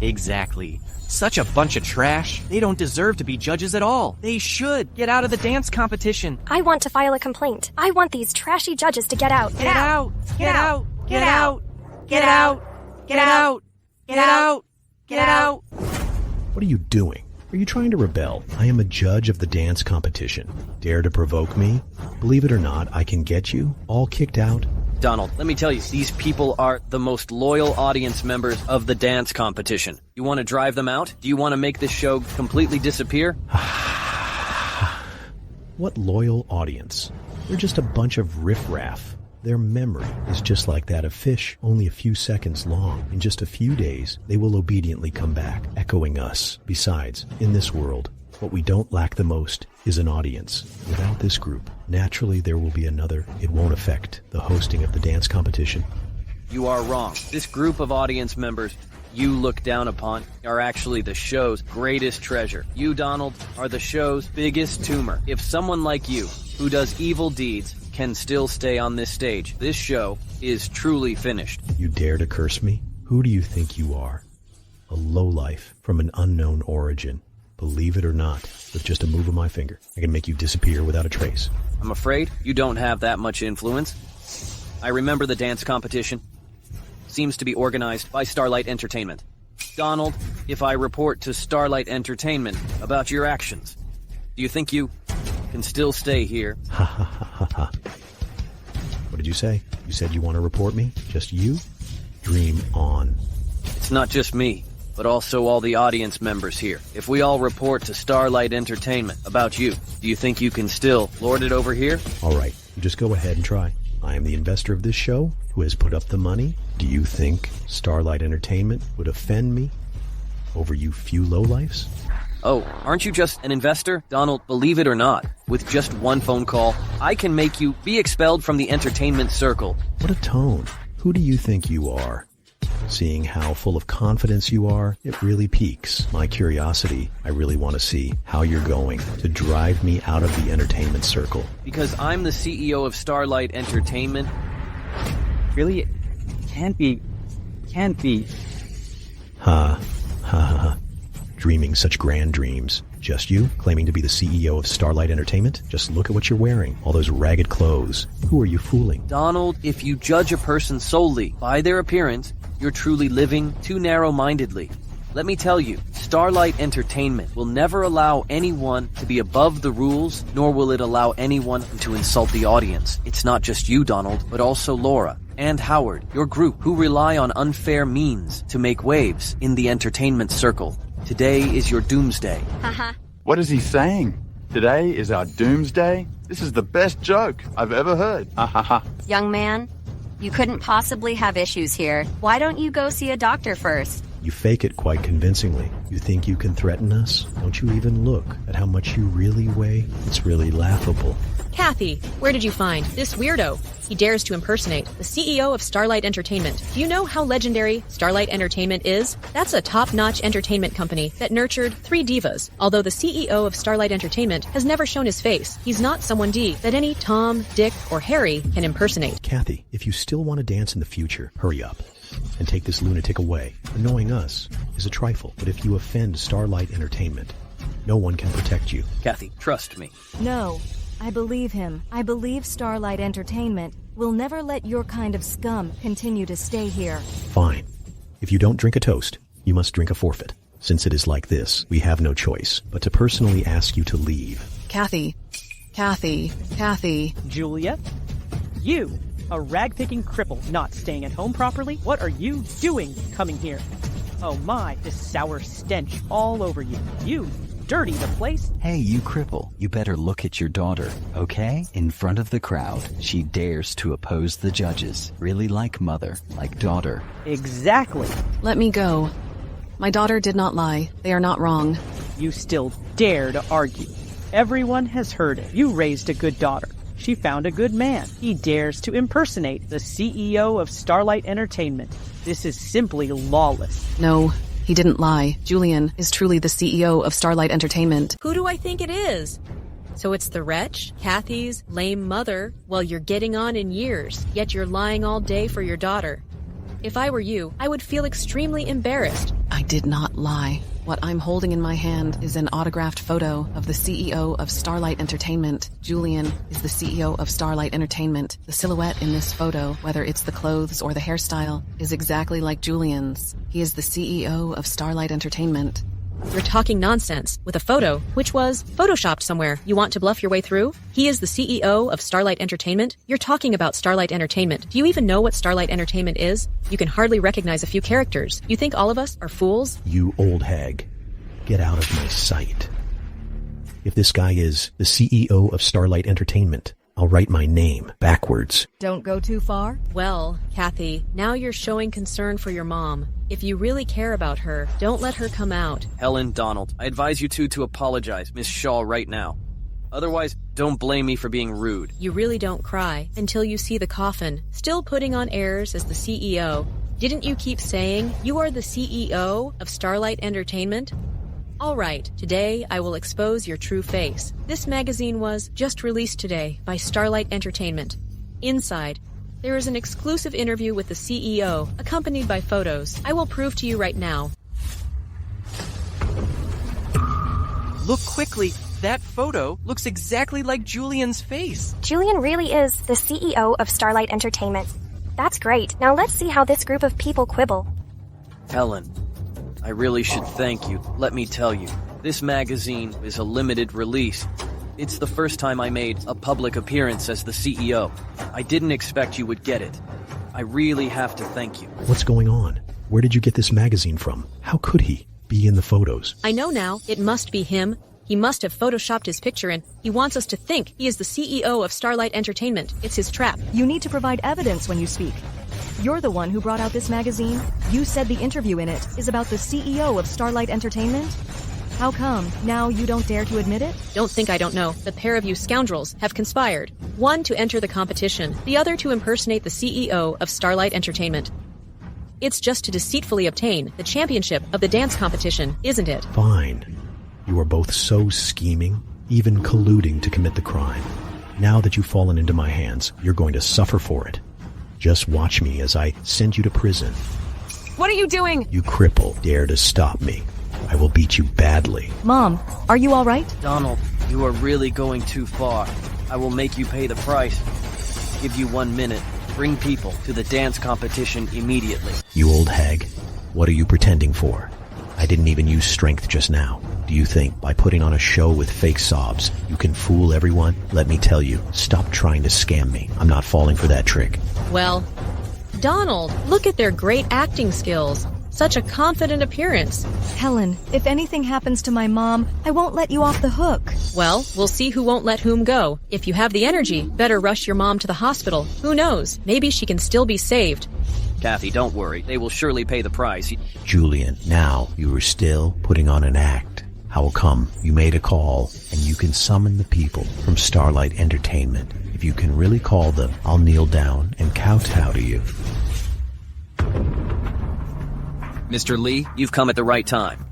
Exactly. Such a bunch of trash. They don't deserve to be judges at all. They should get out of the dance competition. I want to file a complaint. I want these trashy judges to get out. Get out! Get out! Get out! Get out! Get out! Get out! Get out! What are you doing? Are you trying to rebel? I am a judge of the dance competition. Dare to provoke me? Believe it or not, I can get you all kicked out. Donald, let me tell you, these people are the most loyal audience members of the dance competition. You want to drive them out? Do you want to make this show completely disappear? What loyal audience? They're just a bunch of riffraff. Their memory is just like that of fish, only a few seconds long. In just a few days, they will obediently come back, echoing us. Besides, in this world, what we don't lack the most is an audience. Without this group, naturally there will be another. It won't affect the hosting of the dance competition. You are wrong. This group of audience members you look down upon are actually the show's greatest treasure. You, Donald, are the show's biggest tumor. If someone like you, who does evil deeds, can still stay on this stage, this show is truly finished. You dare to curse me? Who do you think you are? A lowlife from an unknown origin. Believe it or not, with just a move of my finger, I can make you disappear without a trace. I'm afraid you don't have that much influence. I remember the dance competition. Seems to be organized by Starlight Entertainment. Donald, if I report to Starlight Entertainment about your actions, do you think you can still stay here? Ha ha ha ha ha. What did you say? You said you want to report me? Just you? Dream on. It's not just me, but also all the audience members here. If we all report to Starlight Entertainment about you, do you think you can still lord it over here? All right, you just go ahead and try. I am the investor of this show who has put up the money. Do you think Starlight Entertainment would offend me over you few lowlifes? Oh, aren't you just an investor? Donald, believe it or not, with just one phone call, I can make you be expelled from the entertainment circle. What a tone. Who do you think you are? Seeing how full of confidence you are, it really piques my curiosity. I really want to see how you're going to drive me out of the entertainment circle. Because I'm the CEO of Starlight Entertainment. Really? It can't be can't be. Ha, ha, ha, ha. Dreaming such grand dreams. Just you, claiming to be the CEO of Starlight Entertainment? Just look at what you're wearing. All those ragged clothes. Who are you fooling? Donald, if you judge a person solely by their appearance, you're truly living too narrow-mindedly. Let me tell you, Starlight Entertainment will never allow anyone to be above the rules, nor will it allow anyone to insult the audience. It's not just you, Donald, but also Laura and Howard, your group, who rely on unfair means to make waves in the entertainment circle. Today is your doomsday. Haha. What is he saying? Today is our doomsday? This is the best joke I've ever heard. Ha ha ha. Young man, you couldn't possibly have issues here. Why don't you go see a doctor first? You fake it quite convincingly. You think you can threaten us? Don't you even look at how much you really weigh? It's really laughable. Kathy, where did you find this weirdo? He dares to impersonate the CEO of Starlight Entertainment. Do you know how legendary Starlight Entertainment is? That's a top-notch entertainment company that nurtured 3 divas. Although the CEO of Starlight Entertainment has never shown his face, he's not someone D that any Tom, Dick, or Harry can impersonate. Kathy, if you still want to dance in the future, hurry up and take this lunatic away. Annoying us is a trifle, but if you offend Starlight Entertainment, no one can protect you. Kathy, trust me. No, I believe him. I believe Starlight Entertainment will never let your kind of scum continue to stay here. Fine. If you don't drink a toast, you must drink a forfeit. Since it is like this, we have no choice but to personally ask you to leave. Kathy. Julia? You, a rag-picking cripple not staying at home properly? What are you doing coming here? Oh my, this sour stench all over you. You dirty the place. Hey, you cripple. You better look at your daughter, okay? In front of the crowd, she dares to oppose the judges. Really like mother, like daughter. Exactly. Let me go. My daughter did not lie. They are not wrong. You still dare to argue. Everyone has heard it. You raised a good daughter. She found a good man. He dares to impersonate the CEO of Starlight Entertainment. This is simply lawless. No, he didn't lie. Julian is truly the CEO of Starlight Entertainment. Who do I think it is? So it's the wretch, Kathy's lame mother, while you're getting on in years, yet you're lying all day for your daughter. If I were you, I would feel extremely embarrassed. I did not lie. What I'm holding in my hand is an autographed photo of the CEO of Starlight Entertainment. Julian is the CEO of Starlight Entertainment. The silhouette in this photo, whether it's the clothes or the hairstyle, is exactly like Julian's. He is the CEO of Starlight Entertainment. You're talking nonsense with a photo, which was photoshopped somewhere. You want to bluff your way through? He is the CEO of Starlight Entertainment. You're talking about Starlight Entertainment. Do you even know what Starlight Entertainment is? You can hardly recognize a few characters. You think all of us are fools? You old hag. Get out of my sight. If this guy is the CEO of Starlight Entertainment, I'll write my name backwards. Don't go too far? Well, Kathy, now you're showing concern for your mom. If you really care about her, don't let her come out. Helen, Donald, I advise you two to apologize, Miss Shaw, right now. Otherwise, don't blame me for being rude. You really don't cry until you see the coffin, still putting on airs as the CEO. Didn't you keep saying you are the CEO of Starlight Entertainment? All right, today I will expose your true face. This magazine was just released today by Starlight Entertainment. Inside, there is an exclusive interview with the CEO, accompanied by photos. I will prove to you right now. Look quickly. That photo looks exactly like Julian's face. Julian really is the CEO of Starlight Entertainment. That's great. Now let's see how this group of people quibble. Helen, I really should thank you. Let me tell you, this magazine is a limited release. It's the first time I made a public appearance as the CEO. I didn't expect you would get it. I really have to thank you. What's going on? Where did you get this magazine from? How could he be in the photos? I know now. It must be him. He must have photoshopped his picture and he wants us to think he is the CEO of Starlight Entertainment. It's his trap. You need to provide evidence when you speak. You're the one who brought out this magazine. You said the interview in it is about the CEO of Starlight Entertainment. How come now you don't dare to admit it? Don't think I don't know. The pair of you scoundrels have conspired. One to enter the competition, the other to impersonate the CEO of Starlight Entertainment. It's just to deceitfully obtain the championship of the dance competition, isn't it? Fine. You are both so scheming, even colluding to commit the crime. Now that you've fallen into my hands, you're going to suffer for it. Just watch me as I send you to prison. What are you doing? You cripple dare to stop me. I will beat you badly. Mom, are you all right? Donald, you are really going too far. I will make you pay the price. Give you 1 minute. Bring people to the dance competition immediately. You old hag. What are you pretending for? I didn't even use strength just now. Do you think by putting on a show with fake sobs, you can fool everyone? Let me tell you, stop trying to scam me. I'm not falling for that trick. Well, Donald, look at their great acting skills. Such a confident appearance. Helen, if anything happens to my mom, I won't let you off the hook. Well, we'll see who won't let whom go. If you have the energy, better rush your mom to the hospital. Who knows? Maybe she can still be saved. Kathy, don't worry. They will surely pay the price. Julian, now you are still putting on an act. How come you made a call and you can summon the people from Starlight Entertainment? If you can really call them, I'll kneel down and kowtow to you. Mr. Lee, you've come at the right time.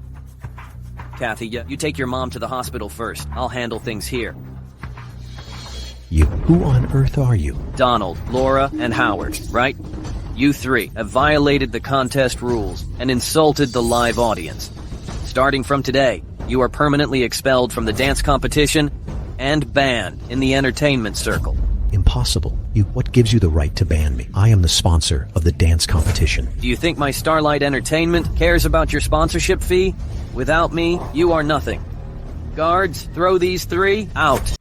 Kathy, you take your mom to the hospital first. I'll handle things here. Who on earth are you? Donald, Laura, and Howard, right? You three have violated the contest rules and insulted the live audience. Starting from today, you are permanently expelled from the dance competition and banned in the entertainment circle. Impossible. What gives you the right to ban me? I am the sponsor of the dance competition. Do you think my Starlight Entertainment cares about your sponsorship fee? Without me, you are nothing. Guards, throw these three out.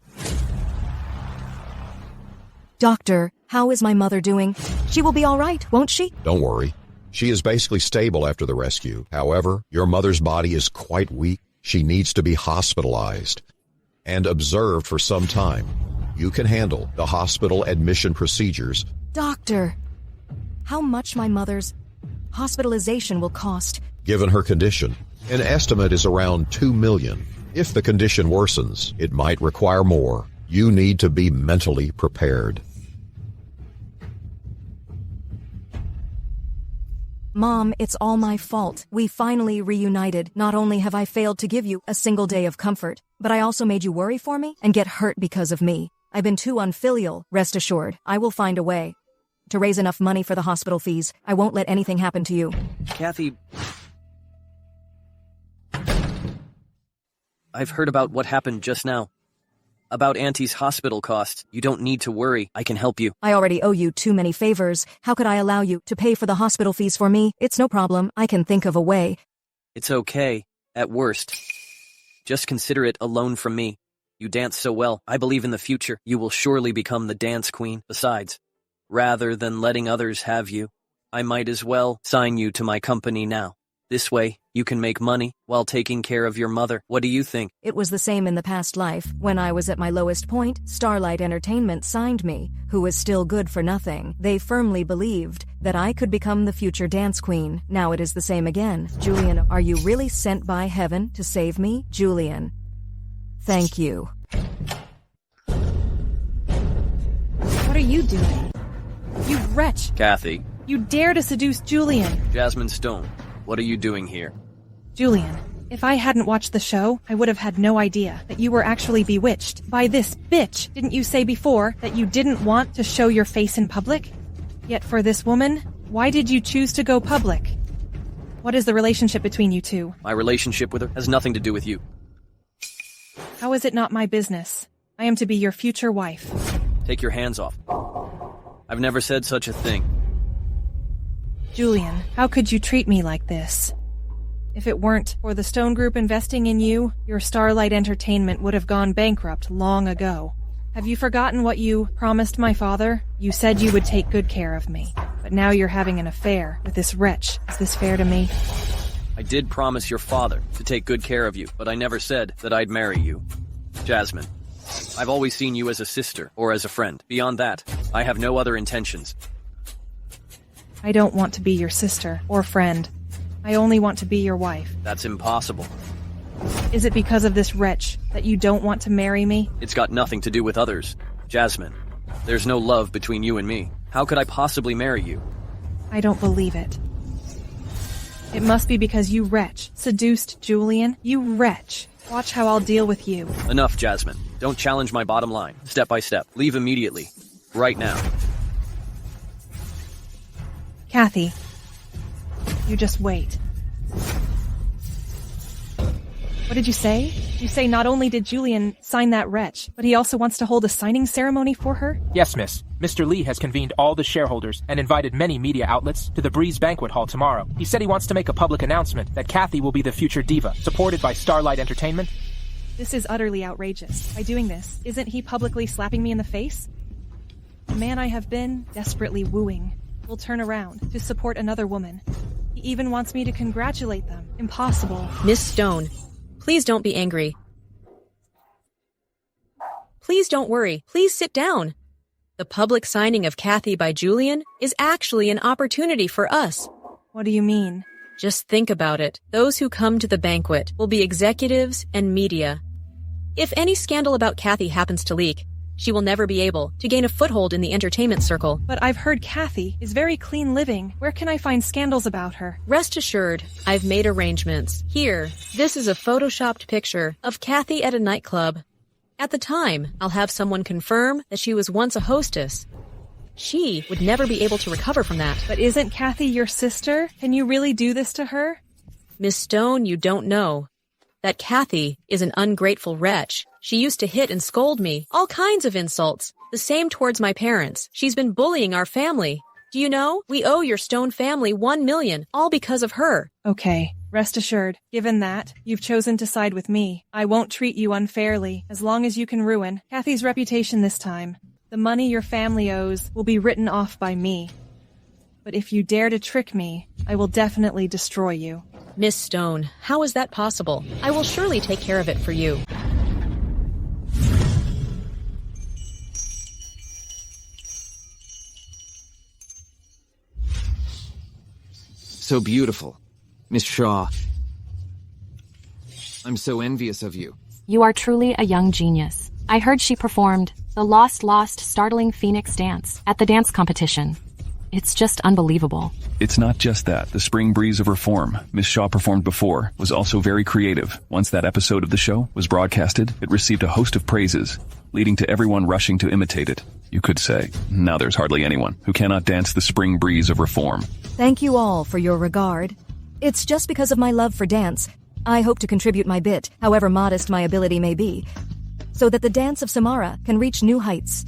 Doctor, how is my mother doing? She will be all right, won't she? Don't worry. She is basically stable after the rescue. However, your mother's body is quite weak. She needs to be hospitalized and observed for some time. You can handle the hospital admission procedures. Doctor, how much my mother's hospitalization will cost? Given her condition, an estimate is around $2 million. If the condition worsens, it might require more. You need to be mentally prepared. Mom, it's all my fault. We finally reunited. Not only have I failed to give you a single day of comfort, but I also made you worry for me and get hurt because of me. I've been too unfilial. Rest assured, I will find a way to raise enough money for the hospital fees. I won't let anything happen to you. Kathy, I've heard about what happened just now. About Auntie's hospital costs. You don't need to worry. I can help you. I already owe you too many favors. How could I allow you to pay for the hospital fees for me? It's no problem. I can think of a way. It's okay, at worst. Just consider it a loan from me. You dance so well. I believe in the future you will surely become the dance queen. Besides, rather than letting others have you, I might as well sign you to my company now. This way, you can make money while taking care of your mother. What do you think? It was the same in the past life. When I was at my lowest point, Starlight Entertainment signed me, who was still good for nothing. They firmly believed that I could become the future dance queen. Now it is the same again. Julian, are you really sent by heaven to save me? Julian, thank you. What are you doing? You wretch! Kathy. You dare to seduce Julian! Jasmine Stone, what are you doing here? Julian, if I hadn't watched the show, I would have had no idea that you were actually bewitched by this bitch. Didn't you say before that you didn't want to show your face in public? Yet for this woman, why did you choose to go public? What is the relationship between you two? My relationship with her has nothing to do with you. How is it not my business? I am to be your future wife. Take your hands off. I've never said such a thing. Julian, how could you treat me like this? If it weren't for the Stone Group investing in you, your Starlight Entertainment would have gone bankrupt long ago. Have you forgotten what you promised my father? You said you would take good care of me, but now you're having an affair with this wretch. Is this fair to me? I did promise your father to take good care of you, but I never said that I'd marry you. Jasmine, I've always seen you as a sister or as a friend. Beyond that, I have no other intentions. I don't want to be your sister or friend. I only want to be your wife. That's impossible. Is it because of this wretch that you don't want to marry me? It's got nothing to do with others. Jasmine, there's no love between you and me. How could I possibly marry you? I don't believe it. It must be because you wretch seduced Julian. You wretch. Watch how I'll deal with you. Enough, Jasmine. Don't challenge my bottom line. Step by step. Leave immediately. Right now. Kathy, You just wait. What did you say? You say not only did Julian sign that wretch, but he also wants to hold a signing ceremony for her? Yes, miss. Mr. Lee has convened all the shareholders and invited many media outlets to the Breeze Banquet Hall tomorrow. He said he wants to make a public announcement that Kathy will be the future diva, supported by Starlight Entertainment. This is utterly outrageous. By doing this, isn't he publicly slapping me in the face? The man I have been desperately wooing will turn around to support another woman. He even wants me to congratulate them. Impossible. Miss Stone, please don't be angry. Please don't worry. Please sit down. The public signing of Kathy by Julian is actually an opportunity for us. What do you mean? Just think about it. Those who come to the banquet will be executives and media. If any scandal about Kathy happens to leak, she will never be able to gain a foothold in the entertainment circle. But I've heard Kathy is very clean living. Where can I find scandals about her? Rest assured, I've made arrangements. Here, this is a photoshopped picture of Kathy at a nightclub. At the time, I'll have someone confirm that she was once a hostess. She would never be able to recover from that. But isn't Kathy your sister? Can you really do this to her? Miss Stone, you don't know that Kathy is an ungrateful wretch. She used to hit and scold me, all kinds of insults, the same towards my parents. She's been bullying our family. Do you know? We owe your Stone family $1 million, all because of her. Okay, rest assured, given that, you've chosen to side with me. I won't treat you unfairly, as long as you can ruin Kathy's reputation this time. The money your family owes will be written off by me. But if you dare to trick me, I will definitely destroy you. Miss Stone, how is that possible? I will surely take care of it for you. So beautiful. Miss Shaw. I'm so envious of you. You are truly a young genius. I heard she performed the Lost Startling Phoenix dance at the dance competition. It's just unbelievable. It's not just that. The Spring Breeze of Reform Miss Shaw performed before was also very creative. Once that episode of the show was broadcasted, it received a host of praises, leading to everyone rushing to imitate it. You could say, now there's hardly anyone who cannot dance the Spring Breeze of Reform. Thank you all for your regard. It's just because of my love for dance. I hope to contribute my bit, however modest my ability may be, so that the dance of Samara can reach new heights.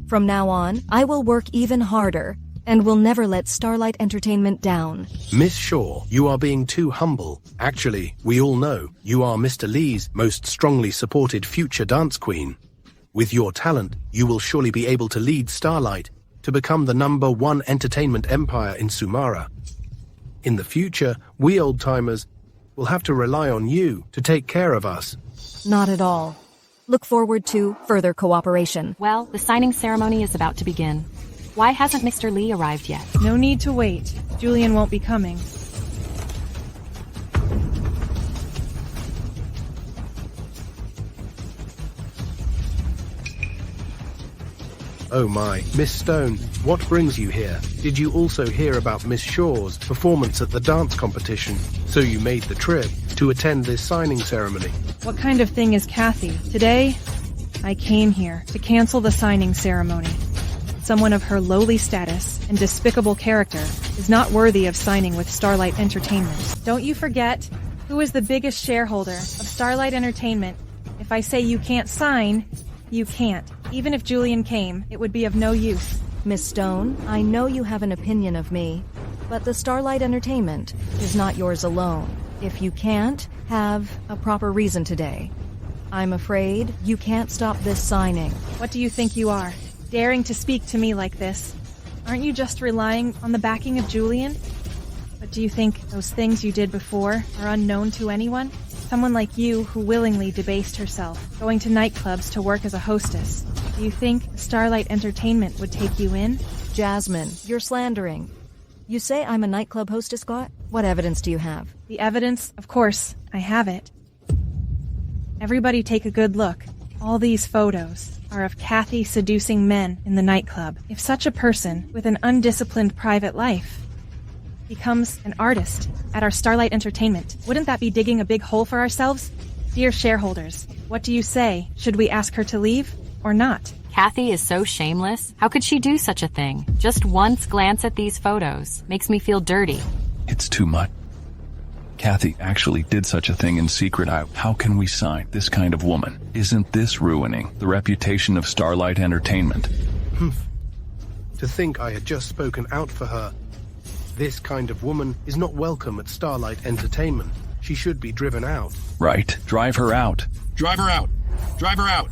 From now on, I will work even harder and will never let Starlight Entertainment down. Miss Shaw, you are being too humble. Actually, we all know you are Mr. Lee's most strongly supported future dance queen. With your talent, you will surely be able to lead Starlight to become the #1 entertainment empire in Sumara. In the future, we old-timers will have to rely on you to take care of us. Not at all. Look forward to further cooperation. Well, the signing ceremony is about to begin. Why hasn't Mr. Lee arrived yet? No need to wait. Julian won't be coming. Oh my, Miss Stone, what brings you here? Did you also hear about Miss Shaw's performance at the dance competition? So you made the trip to attend this signing ceremony? What kind of thing is Kathy? Today, I came here to cancel the signing ceremony. Someone of her lowly status and despicable character is not worthy of signing with Starlight Entertainment. Don't you forget who is the biggest shareholder of Starlight Entertainment. If I say you can't sign, you can't. Even if Julian came, it would be of no use. Miss Stone, I know you have an opinion of me, but the Starlight Entertainment is not yours alone. If you can't have a proper reason today, I'm afraid you can't stop this signing. What do you think you are? Daring to speak to me like this? Aren't you just relying on the backing of Julian? But do you think those things you did before are unknown to anyone? Someone like you who willingly debased herself, going to nightclubs to work as a hostess. Do you think Starlight Entertainment would take you in? Jasmine, you're slandering. You say I'm a nightclub hostess, Scott? What evidence do you have? The evidence? Of course, I have it. Everybody take a good look. All these photos are of Kathy seducing men in the nightclub. If such a person with an undisciplined private life becomes an artist at our Starlight Entertainment, wouldn't that be digging a big hole for ourselves? Dear shareholders, what do you say? Should we ask her to leave or not? Kathy is so shameless. How could she do such a thing? Just once glance at these photos makes me feel dirty. It's too much. Kathy actually did such a thing in secret. How can we sign this kind of woman? Isn't this ruining the reputation of Starlight Entertainment? To think I had just spoken out for her. This kind of woman is not welcome at Starlight Entertainment. She should be driven out. Right. Drive her out. Drive her out. Drive her out.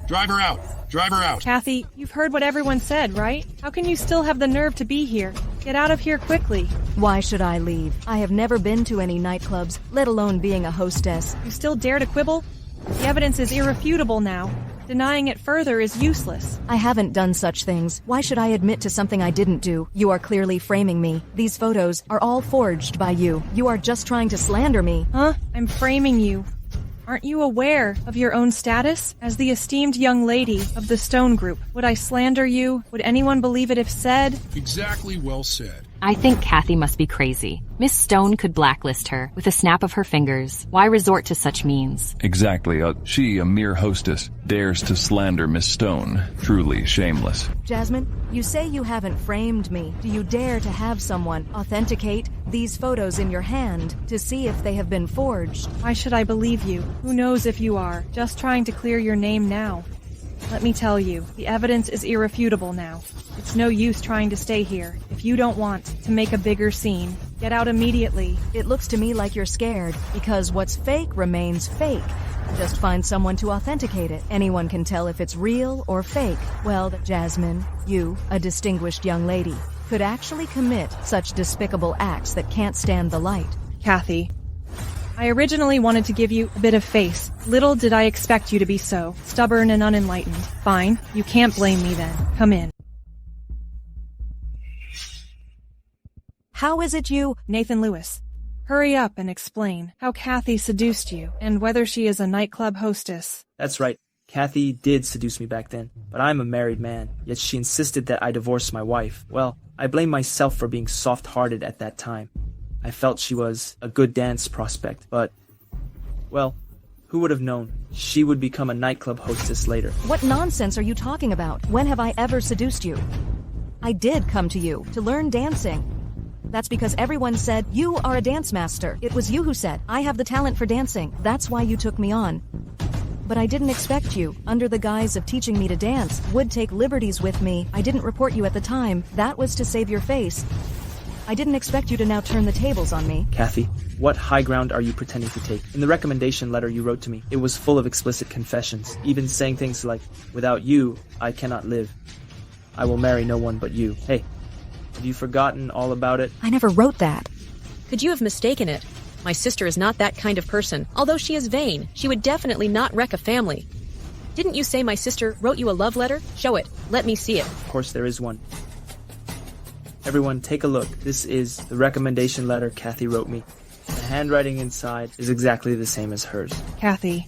Drive her out. Drive her out. Kathy, you've heard what everyone said, right? How can you still have the nerve to be here? Get out of here quickly. Why should I leave? I have never been to any nightclubs, let alone being a hostess. You still dare to quibble? The evidence is irrefutable now. Denying it further is useless. I haven't done such things. Why should I admit to something I didn't do? You are clearly framing me. These photos are all forged by you. You are just trying to slander me. Huh? I'm framing you. Aren't you aware of your own status? As the esteemed young lady of the Stone Group, would I slander you? Would anyone believe it if said? Exactly well said. I think Kathy must be crazy. Miss Stone could blacklist her with a snap of her fingers. Why resort to such means? Exactly. She, a mere hostess, dares to slander Miss Stone. Truly shameless. Jasmine, you say you haven't framed me. Do you dare to have someone authenticate these photos in your hand to see if they have been forged? Why should I believe you? Who knows if you are? Just trying to clear your name now. Let me tell you, the evidence is irrefutable now. It's no use trying to stay here. If you don't want to make a bigger scene, get out immediately. It looks to me like you're scared, because what's fake remains fake. Just find someone to authenticate it. Anyone can tell if it's real or fake. Well, Jasmine, you, a distinguished young lady, could actually commit such despicable acts that can't stand the light. Kathy, I originally wanted to give you a bit of face. Little did I expect you to be so stubborn and unenlightened. Fine, you can't blame me then. Come in. How is it you? Nathan Lewis. Hurry up and explain how Kathy seduced you and whether she is a nightclub hostess. That's right. Kathy did seduce me back then, but I'm a married man, yet she insisted that I divorce my wife. Well, I blame myself for being soft-hearted at that time. I felt she was a good dance prospect, but, well, who would have known she would become a nightclub hostess later? What nonsense are you talking about? When have I ever seduced you? I did come to you to learn dancing. That's because everyone said, you are a dance master. It was you who said, I have the talent for dancing. That's why you took me on. But I didn't expect you, under the guise of teaching me to dance, would take liberties with me. I didn't report you at the time. That was to save your face. I didn't expect you to now turn the tables on me. Kathy, what high ground are you pretending to take? In the recommendation letter you wrote to me, it was full of explicit confessions, even saying things like, without you, I cannot live. I will marry no one but you. Hey, have you forgotten all about it? I never wrote that. Could you have mistaken it? My sister is not that kind of person. Although she is vain, she would definitely not wreck a family. Didn't you say my sister wrote you a love letter? Show it. Let me see it. Of course there is one. Everyone, take a look. This is the recommendation letter Kathy wrote me. The handwriting inside is exactly the same as hers. Kathy,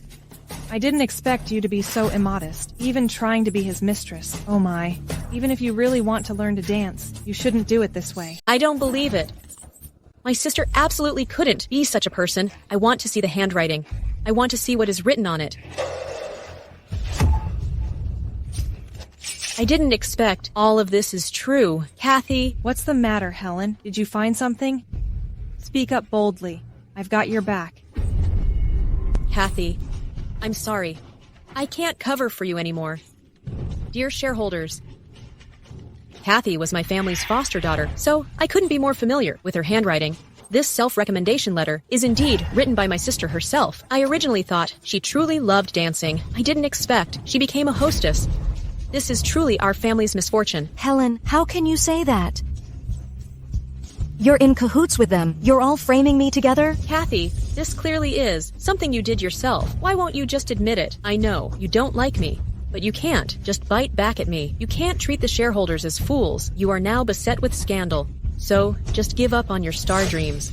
I didn't expect you to be so immodest, even trying to be his mistress. Oh my. Even if you really want to learn to dance, you shouldn't do it this way. I don't believe it. My sister absolutely couldn't be such a person. I want to see the handwriting. I want to see what is written on it. I didn't expect all of this is true. Kathy. What's the matter, Helen? Did you find something? Speak up boldly. I've got your back. Kathy, I'm sorry. I can't cover for you anymore. Dear shareholders, Kathy was my family's foster daughter, so I couldn't be more familiar with her handwriting. This self-recommendation letter is indeed written by my sister herself. I originally thought she truly loved dancing. I didn't expect she became a hostess. This is truly our family's misfortune. Helen, how can you say that? You're in cahoots with them. You're all framing me together? Kathy, this clearly is something you did yourself. Why won't you just admit it? I know, you don't like me. But you can't just bite back at me. You can't treat the shareholders as fools. You are now beset with scandal. So, just give up on your star dreams.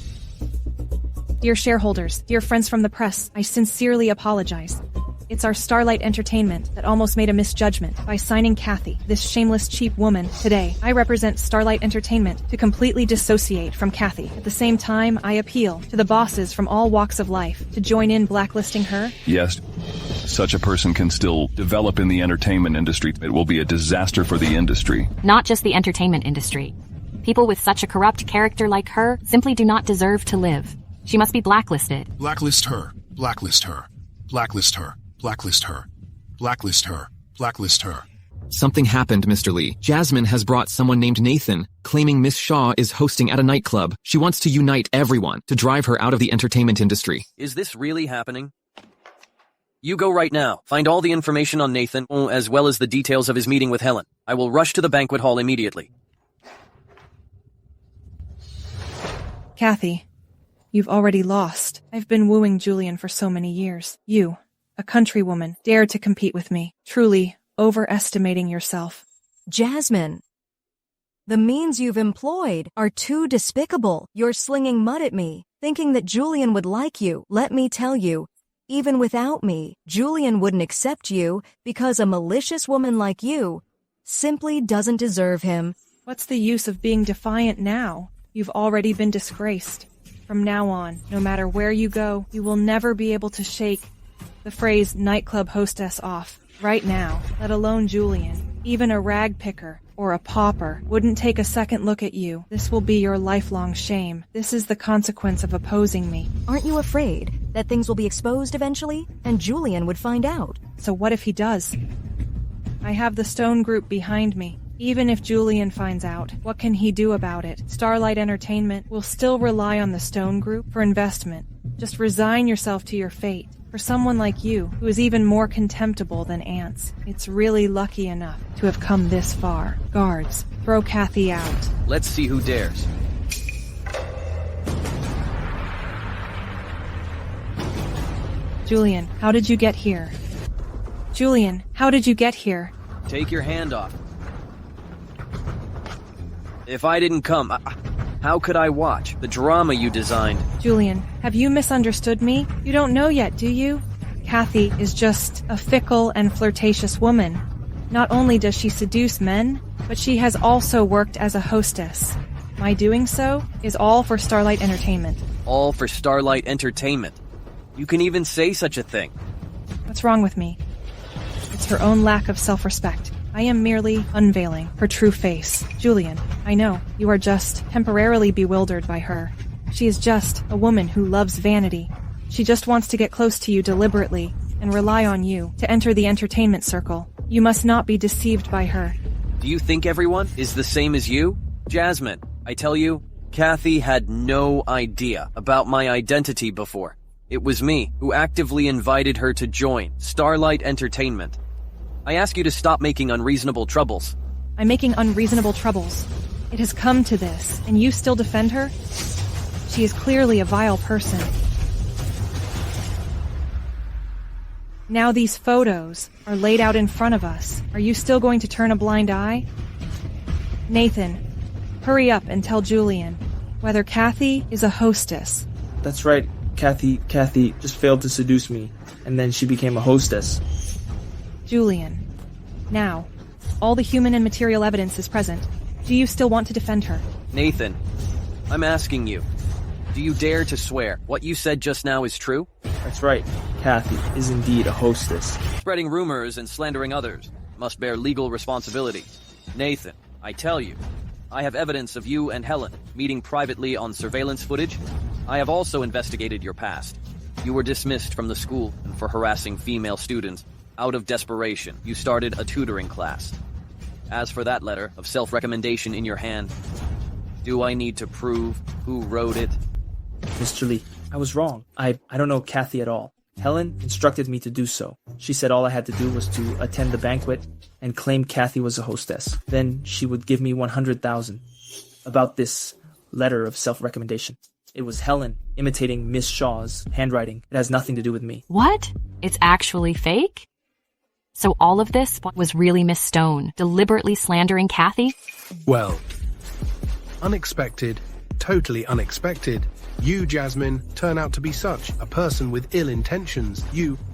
Dear shareholders, dear friends from the press, I sincerely apologize. It's our Starlight Entertainment that almost made a misjudgment by signing Kathy, this shameless, cheap woman. Today, I represent Starlight Entertainment to completely dissociate from Kathy. At the same time, I appeal to the bosses from all walks of life to join in blacklisting her. Yes, such a person can still develop in the entertainment industry. It will be a disaster for the industry. Not just the entertainment industry. People with such a corrupt character like her simply do not deserve to live. She must be blacklisted. Blacklist her. Blacklist her. Blacklist her. Blacklist her. Blacklist her. Blacklist her. Something happened, Mr. Lee. Jasmine has brought someone named Nathan, claiming Miss Shaw is hosting at a nightclub. She wants to unite everyone to drive her out of the entertainment industry. Is this really happening? You go right now. Find all the information on Nathan, as well as the details of his meeting with Helen. I will rush to the banquet hall immediately. Kathy, you've already lost. I've been wooing Julian for so many years. You, a countrywoman, dared to compete with me. Truly overestimating yourself. Jasmine, the means you've employed are too despicable. You're slinging mud at me, thinking that Julian would like you. Let me tell you, even without me, Julian wouldn't accept you because a malicious woman like you simply doesn't deserve him. What's the use of being defiant now? You've already been disgraced. From now on, no matter where you go, you will never be able to shake the phrase nightclub hostess off. Right now, let alone Julian, even a rag picker or a pauper wouldn't take a second look at you. This will be your lifelong shame. This is the consequence of opposing me. Aren't you afraid that things will be exposed eventually and Julian would find out? So what if he does? I have the Stone Group behind me. Even if Julian finds out, what can he do about it? Starlight Entertainment will still rely on the Stone Group for investment. Just resign yourself to your fate. For someone like you, who is even more contemptible than ants, it's really lucky enough to have come this far. Guards, throw Kathy out. Let's see who dares. Julian, how did you get here? Julian, how did you get here? Take your hand off. If I didn't come, how could I watch the drama you designed? Julian, have you misunderstood me? You don't know yet, do you? Kathy is just a fickle and flirtatious woman. Not only does she seduce men, but she has also worked as a hostess. My doing so is all for Starlight Entertainment. All for Starlight Entertainment? You can even say such a thing. What's wrong with me? It's her own lack of self-respect. I am merely unveiling her true face. Julian, I know, you are just temporarily bewildered by her. She is just a woman who loves vanity. She just wants to get close to you deliberately and rely on you to enter the entertainment circle. You must not be deceived by her. Do you think everyone is the same as you? Jasmine, I tell you, Kathy had no idea about my identity before. It was me who actively invited her to join Starlight Entertainment. I ask you to stop making unreasonable troubles. I'm making unreasonable troubles. It has come to this, and you still defend her? She is clearly a vile person. Now these photos are laid out in front of us. Are you still going to turn a blind eye? Nathan, hurry up and tell Julian whether Kathy is a hostess. That's right. Kathy just failed to seduce me, and then she became a hostess. Julian, now, all the human and material evidence is present. Do you still want to defend her? Nathan, I'm asking you, do you dare to swear what you said just now is true? That's right. Kathy is indeed a hostess. Spreading rumors and slandering others must bear legal responsibility. Nathan, I tell you, I have evidence of you and Helen meeting privately on surveillance footage. I have also investigated your past. You were dismissed from the school for harassing female students. Out of desperation, you started a tutoring class. As for that letter of self-recommendation in your hand, do I need to prove who wrote it? Mr. Lee, I was wrong. I don't know Kathy at all. Helen instructed me to do so. She said all I had to do was to attend the banquet and claim Kathy was a hostess. Then she would give me 100,000 about this letter of self-recommendation. It was Helen imitating Miss Shaw's handwriting. It has nothing to do with me. What? It's actually fake? So all of this was really Miss Stone deliberately slandering Kathy? Well, unexpected, totally unexpected. You, Jasmine, turn out to be such a person with ill intentions.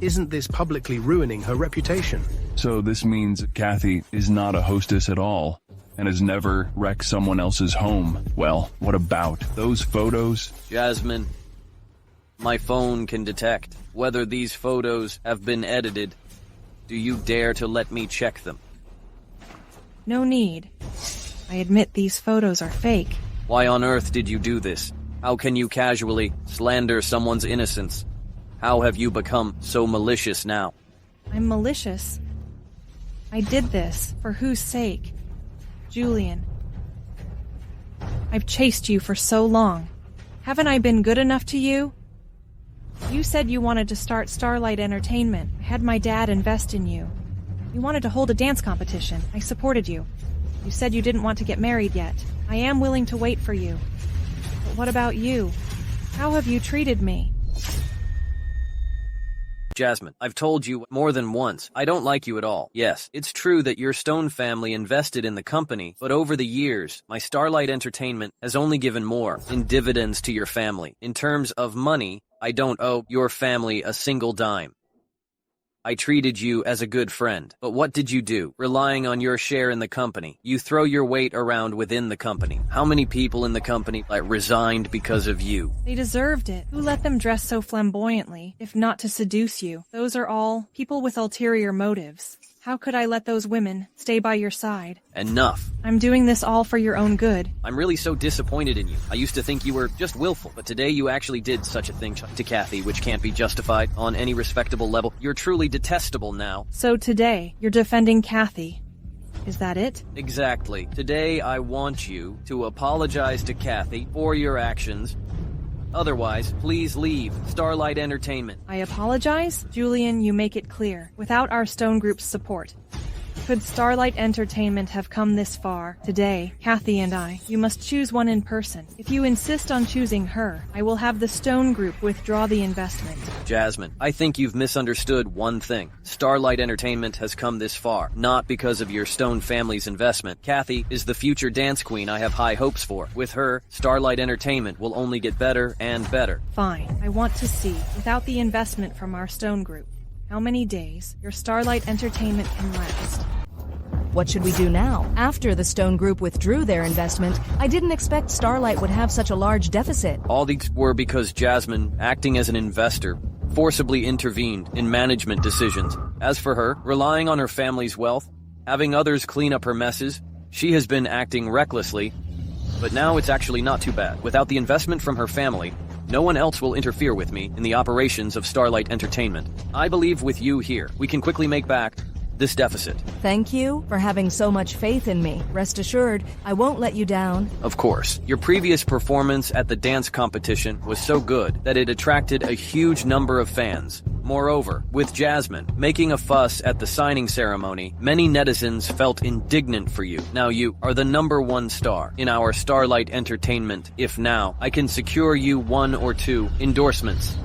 Isn't this publicly ruining her reputation? So this means Kathy is not a hostess at all and has never wrecked someone else's home. Well, what about those photos? Jasmine, my phone can detect whether these photos have been edited. Do you dare to let me check them? No need. I admit these photos are fake. Why on earth did you do this? How can you casually slander someone's innocence? How have you become so malicious now? I'm malicious. I did this for whose sake? Julian. I've chased you for so long. Haven't I been good enough to you? You said you wanted to start Starlight Entertainment. I had my dad invest in you. You wanted to hold a dance competition. I supported you. You said you didn't want to get married yet. I am willing to wait for you. But what about you? How have you treated me? Jasmine, I've told you more than once, I don't like you at all. Yes, it's true that your Stone family invested in the company, but over the years, my Starlight Entertainment has only given more in dividends to your family. In terms of money, I don't owe your family a single dime. I treated you as a good friend, but what did you do? Relying on your share in the company, you throw your weight around within the company. How many people in the company resigned because of you? They deserved it. Who let them dress so flamboyantly, if not to seduce you? Those are all people with ulterior motives. How could I let those women stay by your side? Enough. I'm doing this all for your own good. I'm really so disappointed in you. I used to think you were just willful, but today you actually did such a thing to Kathy, which can't be justified on any respectable level. You're truly detestable now. So today, you're defending Kathy. Is that it? Exactly. Today I want you to apologize to Kathy for your actions. Otherwise, please leave Starlight Entertainment. I apologize? Julian, you make it clear. Without our Stone Group's support, could Starlight Entertainment have come this far? Today, Kathy and I, you must choose one in person. If you insist on choosing her, I will have the Stone Group withdraw the investment. Jasmine, I think you've misunderstood one thing. Starlight Entertainment has come this far, not because of your Stone family's investment. Kathy is the future dance queen I have high hopes for. With her, Starlight Entertainment will only get better and better. Fine. I want to see, without the investment from our Stone Group, how many days your Starlight Entertainment can last. What should we do now? After the Stone Group withdrew their investment, I didn't expect Starlight would have such a large deficit. All these were because Jasmine, acting as an investor, forcibly intervened in management decisions. As for her, relying on her family's wealth, having others clean up her messes, she has been acting recklessly. But now it's actually not too bad. Without the investment from her family, no one else will interfere with me in the operations of Starlight Entertainment. I believe with you here, we can quickly make back this deficit. Thank you for having so much faith in me. Rest assured, I won't let you down. Of course. Your previous performance at the dance competition was so good that it attracted a huge number of fans. Moreover, with Jasmine making a fuss at the signing ceremony, many netizens felt indignant for you. Now you are the #1 star in our Starlight Entertainment. If now I can secure you 1 or 2 endorsements,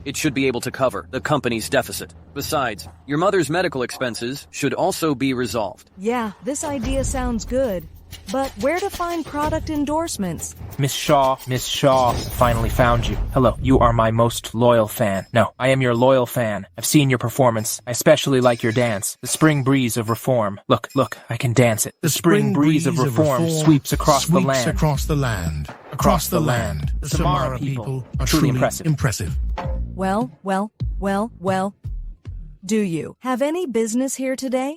it should be able to cover the company's deficit. Besides, your mother's medical expenses should also be resolved. Yeah, this idea sounds good. But where to find product endorsements? Miss Shaw, finally found you. Hello, you are my most loyal fan. No, I am your loyal fan. I've seen your performance. I especially like your dance. The spring breeze of reform. Look, I can dance it. The spring breeze of reform sweeps across the land. Across the land. The Samara people are truly impressive. Well. Do you have any business here today?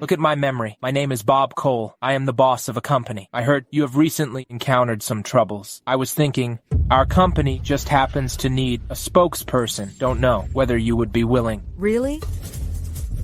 Look at my memory. My name is Bob Cole. I am the boss of a company. I heard you have recently encountered some troubles. I was thinking, our company just happens to need a spokesperson. Don't know whether you would be willing. Really?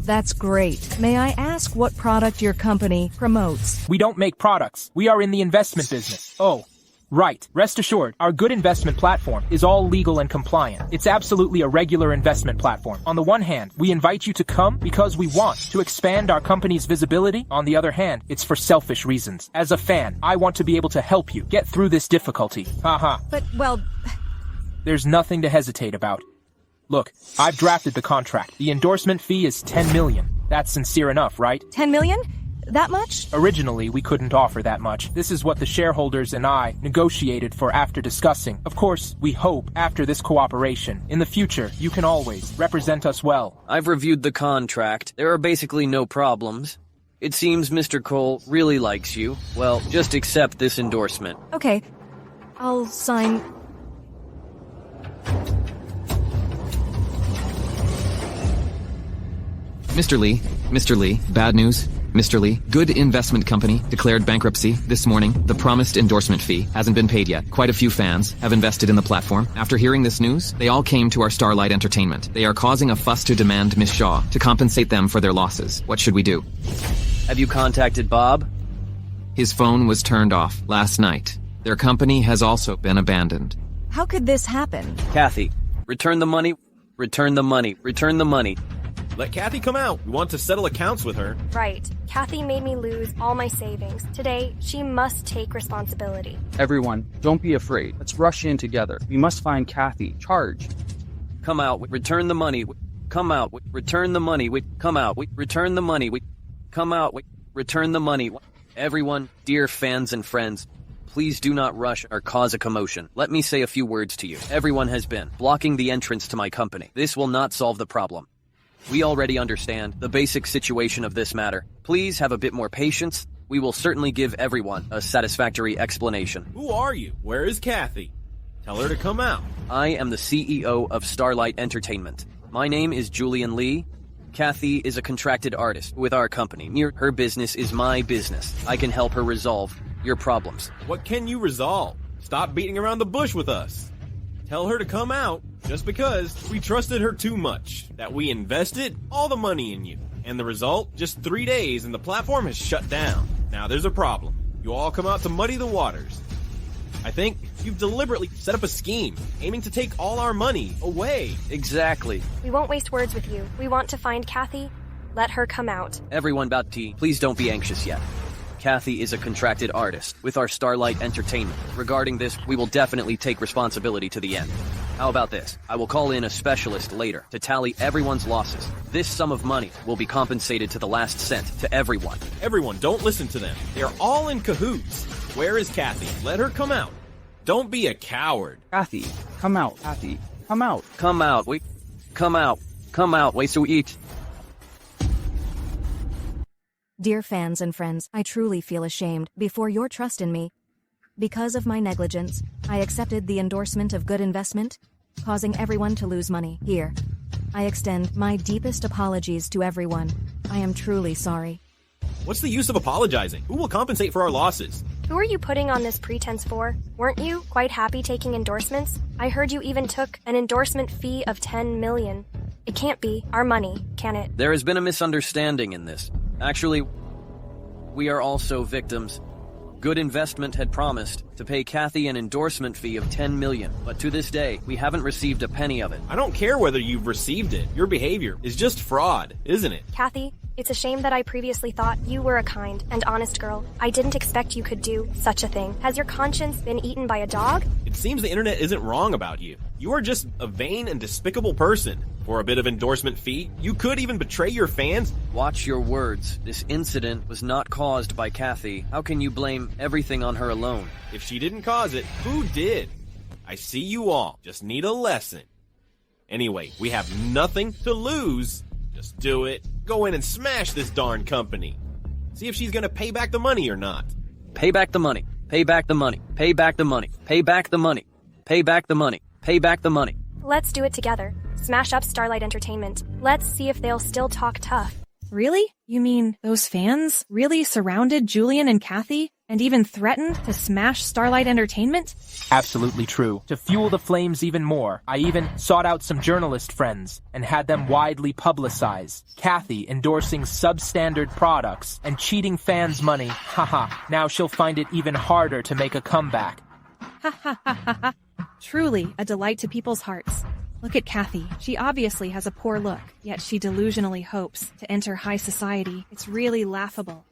That's great. May I ask what product your company promotes? We don't make products. We are in the investment business. Oh, right. Rest assured, our good investment platform is all legal and compliant. It's absolutely a regular investment platform. On the one hand, we invite you to come because we want to expand our company's visibility. On the other hand, it's for selfish reasons. As a fan, I want to be able to help you get through this difficulty. Haha. But, well... There's nothing to hesitate about. Look, I've drafted the contract. The endorsement fee is 10 million. That's sincere enough, right? 10 million? That much? Originally, we couldn't offer that much. This is what the shareholders and I negotiated for after discussing. Of course, we hope, after this cooperation, in the future, you can always represent us well. I've reviewed the contract. There are basically no problems. It seems Mr. Cole really likes you. Well, just accept this endorsement. Okay. I'll sign... Mr. Lee, bad news. Mr. Lee, Good Investment Company declared bankruptcy this morning. The promised endorsement fee hasn't been paid yet. Quite a few fans have invested in the platform. After hearing this news, they all came to our Starlight Entertainment. They are causing a fuss to demand Miss Shaw to compensate them for their losses. What should we do? Have you contacted Bob? His phone was turned off last night. Their company has also been abandoned. How could this happen? Kathy, return the money. Return the money. Return the money. Let Kathy come out. We want to settle accounts with her. Right. Kathy made me lose all my savings. Today, she must take responsibility. Everyone, don't be afraid. Let's rush in together. We must find Kathy. Charge. Come out. Return the money. Come out. Return the money. Come out. Return the money. Come out. Return the money. Everyone, dear fans and friends, please do not rush or cause a commotion. Let me say a few words to you. Everyone has been blocking the entrance to my company. This will not solve the problem. We already understand the basic situation of this matter. Please have a bit more patience. We will certainly give everyone a satisfactory explanation. Who are you? Where is Kathy? Tell her to come out. I am the CEO of Starlight Entertainment. My name is Julian Lee. Kathy is a contracted artist with our company. Her business is my business. I can help her resolve your problems. What can you resolve? Stop beating around the bush with us. Tell her to come out just because we trusted her too much. That we invested all the money in you. And the result, just 3 days and the platform has shut down. Now there's a problem. You all come out to muddy the waters. I think you've deliberately set up a scheme, aiming to take all our money away. Exactly. We won't waste words with you. We want to find Kathy. Let her come out. Everyone about tea, please don't be anxious yet. Kathy is a contracted artist with our Starlight Entertainment. Regarding this, we will definitely take responsibility to the end. How about this? I will call in a specialist later to tally everyone's losses. This sum of money will be compensated to the last cent to everyone. Everyone, don't listen to them. They're all in cahoots. Where is Kathy? Let her come out. Don't be a coward. Kathy, come out. Kathy, come out. Come out. Come out. Come out. Wait to eat. Dear fans and friends, I truly feel ashamed before your trust in me. Because of my negligence, I accepted the endorsement of Good Investment, causing everyone to lose money. Here, I extend my deepest apologies to everyone. I am truly sorry. What's the use of apologizing? Who will compensate for our losses? Who are you putting on this pretense for? Weren't you quite happy taking endorsements? I heard you even took an endorsement fee of 10 million. It can't be our money, can it? There has been a misunderstanding in this. Actually, we are also victims. Good Investment had promised to pay Kathy an endorsement fee of 10 million, but to this day, we haven't received a penny of it. I don't care whether you've received it. Your behavior is just fraud, isn't it? Kathy, it's a shame that I previously thought you were a kind and honest girl. I didn't expect you could do such a thing. Has your conscience been eaten by a dog? It seems the internet isn't wrong about you. You are just a vain and despicable person. For a bit of endorsement fee, you could even betray your fans. Watch your words. This incident was not caused by Kathy. How can you blame everything on her alone? If she didn't cause it, who did? I see you all. Just need a lesson. Anyway, we have nothing to lose. Just do it. Go in and smash this darn company. See if she's gonna pay back the money or not. Pay back the money. Pay back the money. Pay back the money. Pay back the money. Pay back the money. Pay back the money. Let's do it together. Smash up Starlight Entertainment. Let's see if they'll still talk tough. Really? You mean those fans really surrounded Julian and Kathy and even threatened to smash Starlight Entertainment? Absolutely true. To fuel the flames even more, I even sought out some journalist friends and had them widely publicized. Kathy endorsing substandard products and cheating fans' money. Haha, now she'll find it even harder to make a comeback. Ha ha ha ha ha. Truly a delight to people's hearts. Look at Kathy. She obviously has a poor look, yet she delusionally hopes to enter high society. It's really laughable.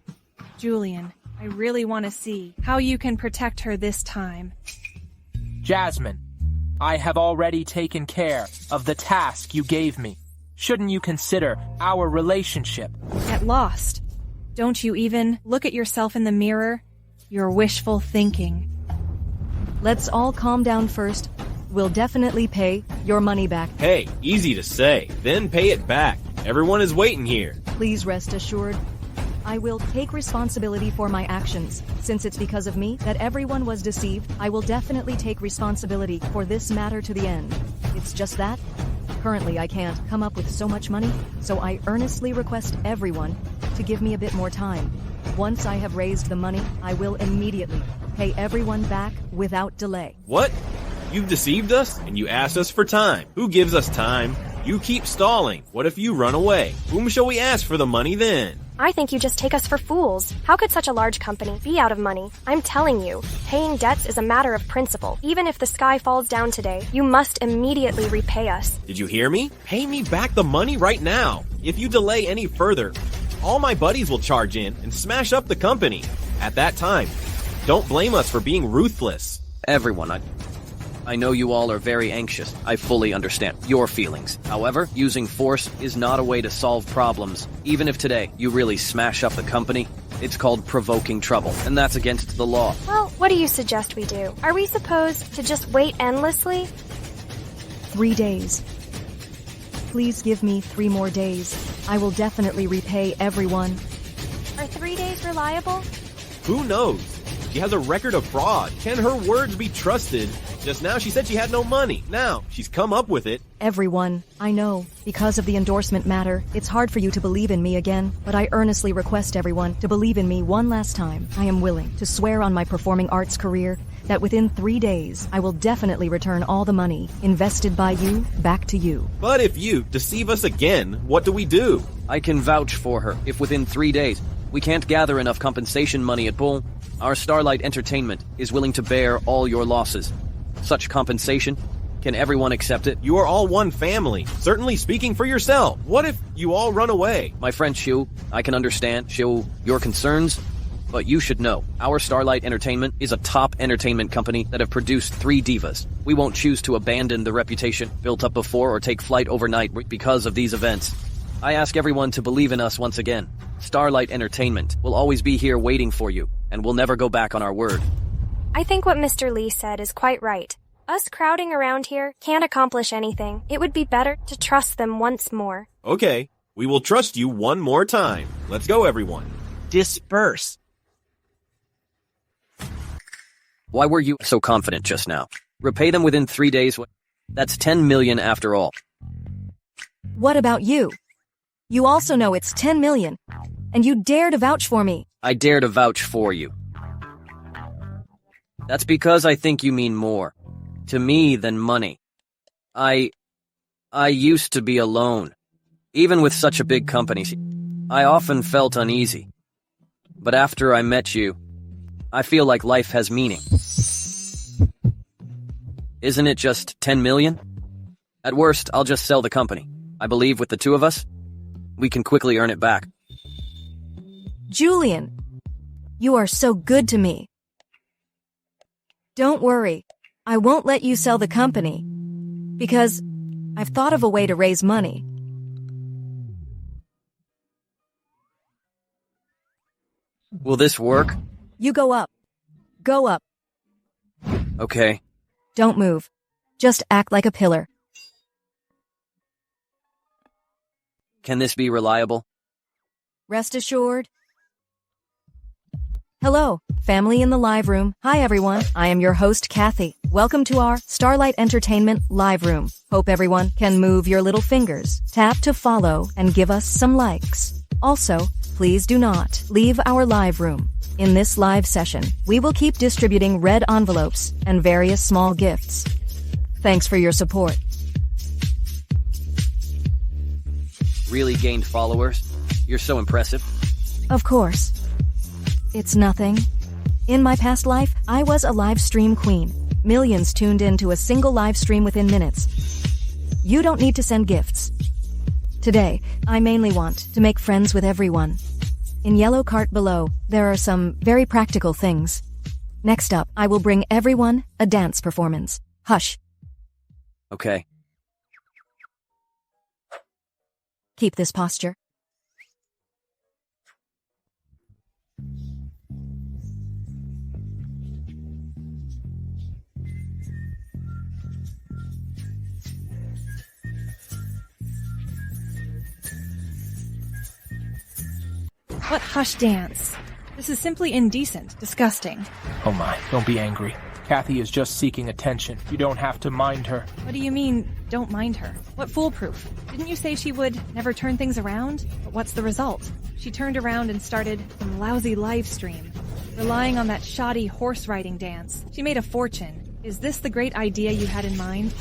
Julian, I really want to see how you can protect her this time. Jasmine, I have already taken care of the task you gave me. Shouldn't you consider our relationship? Get lost. Don't you even look at yourself in the mirror? You're wishful thinking. Let's all calm down first. We'll definitely pay your money back. Hey, easy to say. Then pay it back. Everyone is waiting here. Please rest assured, I will take responsibility for my actions. Since it's because of me that everyone was deceived, I will definitely take responsibility for this matter to the end. It's just that currently I can't come up with so much money, so I earnestly request everyone to give me a bit more time. Once I have raised the money, I will immediately pay everyone back without delay. What? You've deceived us, and you asked us for time. Who gives us time? You keep stalling. What if you run away? Whom shall we ask for the money then? I think you just take us for fools. How could such a large company be out of money? I'm telling you, paying debts is a matter of principle. Even if the sky falls down today, you must immediately repay us. Did you hear me? Pay me back the money right now. If you delay any further, all my buddies will charge in and smash up the company. At that time, don't blame us for being ruthless. Everyone, I know you all are very anxious. I fully understand your feelings. However, using force is not a way to solve problems. Even if today you really smash up the company, it's called provoking trouble, and that's against the law. Well, what do you suggest we do? Are we supposed to just wait endlessly? 3 days. Please give me 3 more days. I will definitely repay everyone. Are 3 days reliable? Who knows? She has a record of fraud. Can her words be trusted? Just now she said she had no money. Now she's come up with it. Everyone, I know, because of the endorsement matter, it's hard for you to believe in me again, but I earnestly request everyone to believe in me one last time. I am willing to swear on my performing arts career that within 3 days, I will definitely return all the money invested by you back to you. But if you deceive us again, what do we do? I can vouch for her. If within 3 days we can't gather enough compensation money at Bull, our Starlight Entertainment is willing to bear all your losses. Such compensation, can everyone accept it? You are all one family. Certainly speaking for yourself. What if you all run away? My friend Shu, I can understand, Shu, your concerns, but you should know, our Starlight Entertainment is a top entertainment company that have produced 3 divas. We won't choose to abandon the reputation built up before or take flight overnight because of these events. I ask everyone to believe in us once again. Starlight Entertainment will always be here waiting for you, and we'll never go back on our word. I think what Mr. Lee said is quite right. Us crowding around here can't accomplish anything. It would be better to trust them once more. Okay, we will trust you one more time. Let's go, everyone. Disperse. Why were you so confident just now? Repay them within 3 days. That's 10 million after all. What about you? You also know it's 10 million, and you dare to vouch for me. I dare to vouch for you. That's because I think you mean more to me than money. I used to be alone. Even with such a big company, I often felt uneasy. But after I met you, I feel like life has meaning. Isn't it just 10 million? At worst, I'll just sell the company. I believe with the 2 of us, we can quickly earn it back. Julian, you are so good to me. Don't worry, I won't let you sell the company, because I've thought of a way to raise money. Will this work? You go up. Go up. Okay. Don't move. Just act like a pillar. Can this be reliable? Rest assured. Hello, family in the live room. Hi everyone, I am your host Kathy. Welcome to our Starlight Entertainment live room. Hope everyone can move your little fingers. Tap to follow and give us some likes. Also, please do not leave our live room. In this live session, we will keep distributing red envelopes and various small gifts. Thanks for your support. Really gained followers? You're so impressive. Of course. It's nothing. In my past life, I was a live stream queen. Millions tuned in to a single live stream within minutes. You don't need to send gifts. Today, I mainly want to make friends with everyone. In yellow cart below, there are some very practical things. Next up, I will bring everyone a dance performance. Hush. Okay. Keep this posture. What hush dance? This is simply indecent, disgusting. Oh my, don't be angry. Kathy is just seeking attention. You don't have to mind her. What do you mean, don't mind her? What foolproof? Didn't you say she would never turn things around? But what's the result? She turned around and started some lousy live stream, relying on that shoddy horse riding dance. She made a fortune. Is this the great idea you had in mind?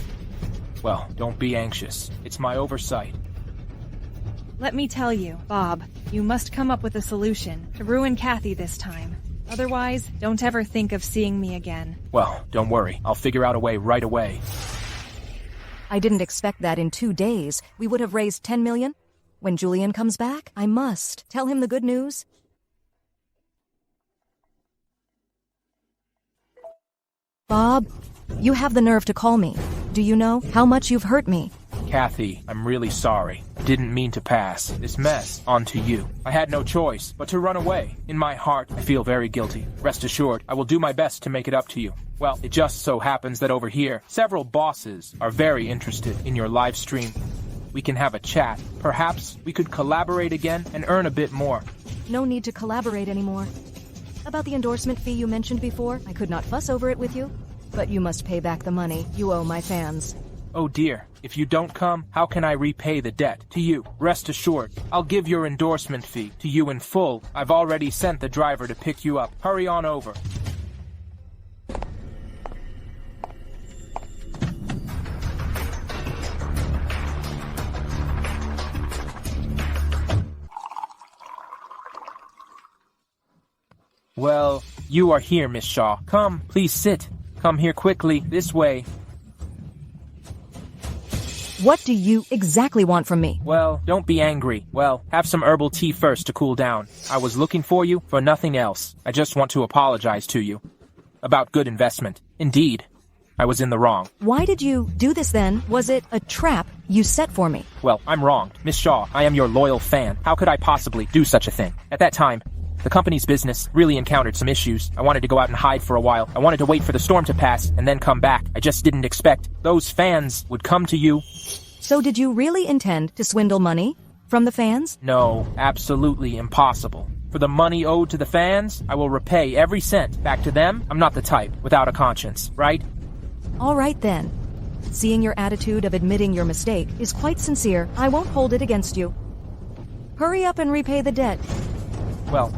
Well, don't be anxious. It's my oversight. Let me tell you, Bob, you must come up with a solution to ruin Kathy this time. Otherwise, don't ever think of seeing me again. Well, don't worry. I'll figure out a way right away. I didn't expect that in 2 days we would have raised 10 million. When Julian comes back, I must tell him the good news. Bob, you have the nerve to call me. Do you know how much you've hurt me? Kathy, I'm really sorry. I didn't mean to pass this mess on to you. I had no choice but to run away. In my heart, I feel very guilty. Rest assured, I will do my best to make it up to you. Well, it just so happens that over here, several bosses are very interested in your live stream. We can have a chat. Perhaps we could collaborate again and earn a bit more. No need to collaborate anymore. About the endorsement fee you mentioned before, I could not fuss over it with you. But you must pay back the money you owe my fans. Oh dear, if you don't come, how can I repay the debt to you? Rest assured, I'll give your endorsement fee to you in full. I've already sent the driver to pick you up. Hurry on over. Well, you are here, Miss Shaw. Come, please sit. Come here quickly, this way. What do you exactly want from me? Well, don't be angry. Well, have some herbal tea first to cool down. I was looking for you for nothing else. I just want to apologize to you. About good investment. Indeed, I was in the wrong. Why did you do this then? Was it a trap you set for me? Well, I'm wronged. Miss Shaw, I am your loyal fan. How could I possibly do such a thing? At that time, the company's business really encountered some issues. I wanted to go out and hide for a while. I wanted to wait for the storm to pass and then come back. I just didn't expect those fans would come to you. So did you really intend to swindle money from the fans? No, absolutely impossible. For the money owed to the fans, I will repay every cent back to them. I'm not the type without a conscience, right? All right then. Seeing your attitude of admitting your mistake is quite sincere, I won't hold it against you. Hurry up and repay the debt. Well,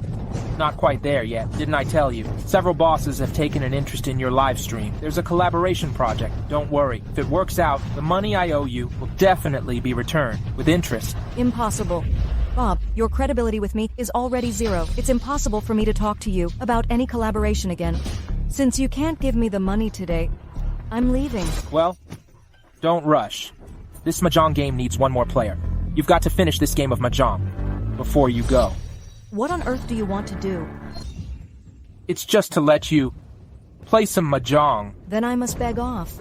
not quite there yet, didn't I tell you? Several bosses have taken an interest in your live stream. There's a collaboration project. Don't worry. If it works out, the money I owe you will definitely be returned, with interest. Impossible. Bob, your credibility with me is already zero. It's impossible for me to talk to you about any collaboration again. Since you can't give me the money today, I'm leaving. Well, don't rush. This Mahjong game needs one more player. You've got to finish this game of Mahjong before you go. What on earth do you want to do? It's just to let you play some Mahjong. Then I must beg off.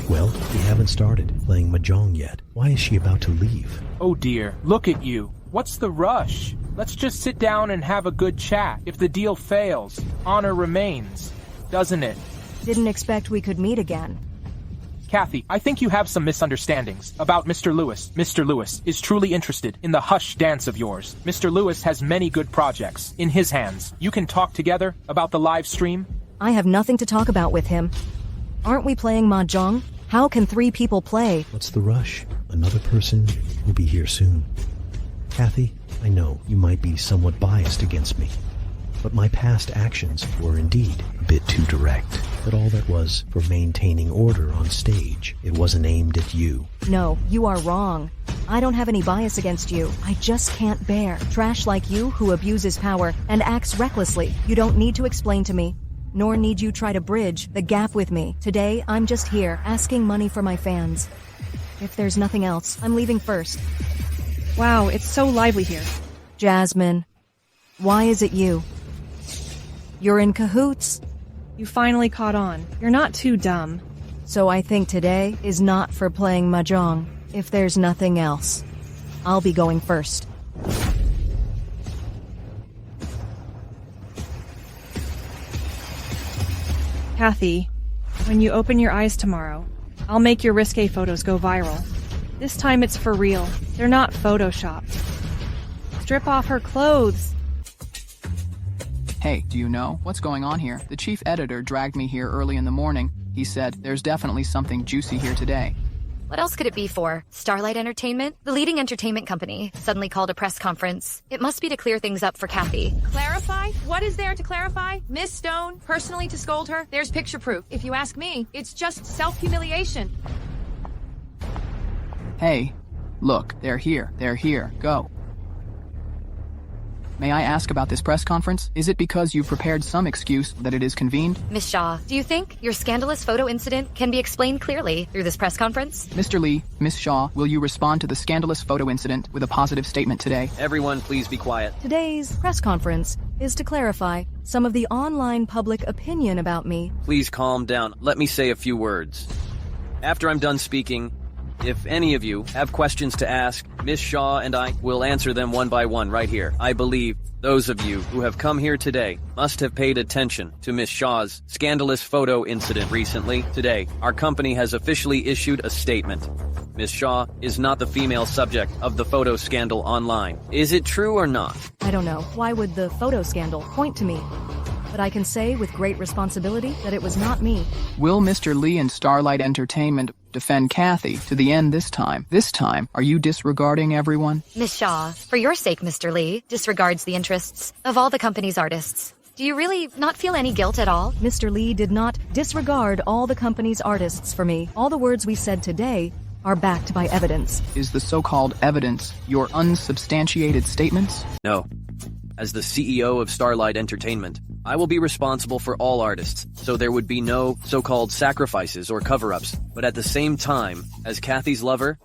Well, we haven't started playing Mahjong yet. Why is she about to leave? Oh dear, look at you. What's the rush? Let's just sit down and have a good chat. If the deal fails, honor remains, doesn't it? Didn't expect we could meet again. Kathy, I think you have some misunderstandings about Mr. Lewis. Mr. Lewis is truly interested in the hush dance of yours. Mr. Lewis has many good projects in his hands. You can talk together about the live stream. I have nothing to talk about with him. Aren't we playing Mahjong? How can 3 people play? What's the rush? Another person will be here soon. Kathy, I know you might be somewhat biased against me, but my past actions were indeed a bit too direct. But all that was for maintaining order on stage. It wasn't aimed at you. No, you are wrong. I don't have any bias against you. I just can't bear trash like you who abuses power and acts recklessly. You don't need to explain to me, nor need you try to bridge the gap with me. Today, I'm just here asking money for my fans. If there's nothing else, I'm leaving first. Wow, it's so lively here. Jasmine, why is it you? You're in cahoots. You finally caught on. You're not too dumb. So I think today is not for playing Mahjong. If there's nothing else, I'll be going first. Kathy, when you open your eyes tomorrow, I'll make your risque photos go viral. This time it's for real. They're not photoshopped. Strip off her clothes. Hey, do you know what's going on here? The chief editor dragged me here early in the morning. He said, there's definitely something juicy here today. What else could it be for? Starlight Entertainment? The leading entertainment company suddenly called a press conference. It must be to clear things up for Kathy. Clarify? What is there to clarify? Miss Stone, personally to scold her? There's picture proof. If you ask me, it's just self-humiliation. Hey, look, they're here. They're here. Go. May I ask about this press conference? Is it because you've prepared some excuse that it is convened? Miss Shaw, do you think your scandalous photo incident can be explained clearly through this press conference? Mr. Lee, Miss Shaw, will you respond to the scandalous photo incident with a positive statement today? Everyone, please be quiet. Today's press conference is to clarify some of the online public opinion about me. Please calm down. Let me say a few words. After I'm done speaking, if any of you have questions to ask, Miss Shaw and I will answer them one by one right here. I believe those of you who have come here today must have paid attention to Miss Shaw's scandalous photo incident recently. Today, our company has officially issued a statement. Miss Shaw is not the female subject of the photo scandal online. Is it true or not? I don't know. Why would the photo scandal point to me? But I can say with great responsibility that it was not me. Will Mr. Lee and Starlight Entertainment defend Kathy to the end this time? This time, are you disregarding everyone? Miss Shaw, for your sake, Mr. Lee, disregards the interests of all the company's artists. Do you really not feel any guilt at all? Mr. Lee did not disregard all the company's artists for me. All the words we said today are backed by evidence. Is the so-called evidence your unsubstantiated statements? No. As the CEO of Starlight Entertainment, I will be responsible for all artists, so there would be no so-called sacrifices or cover-ups. But at the same time, as Kathy's lover,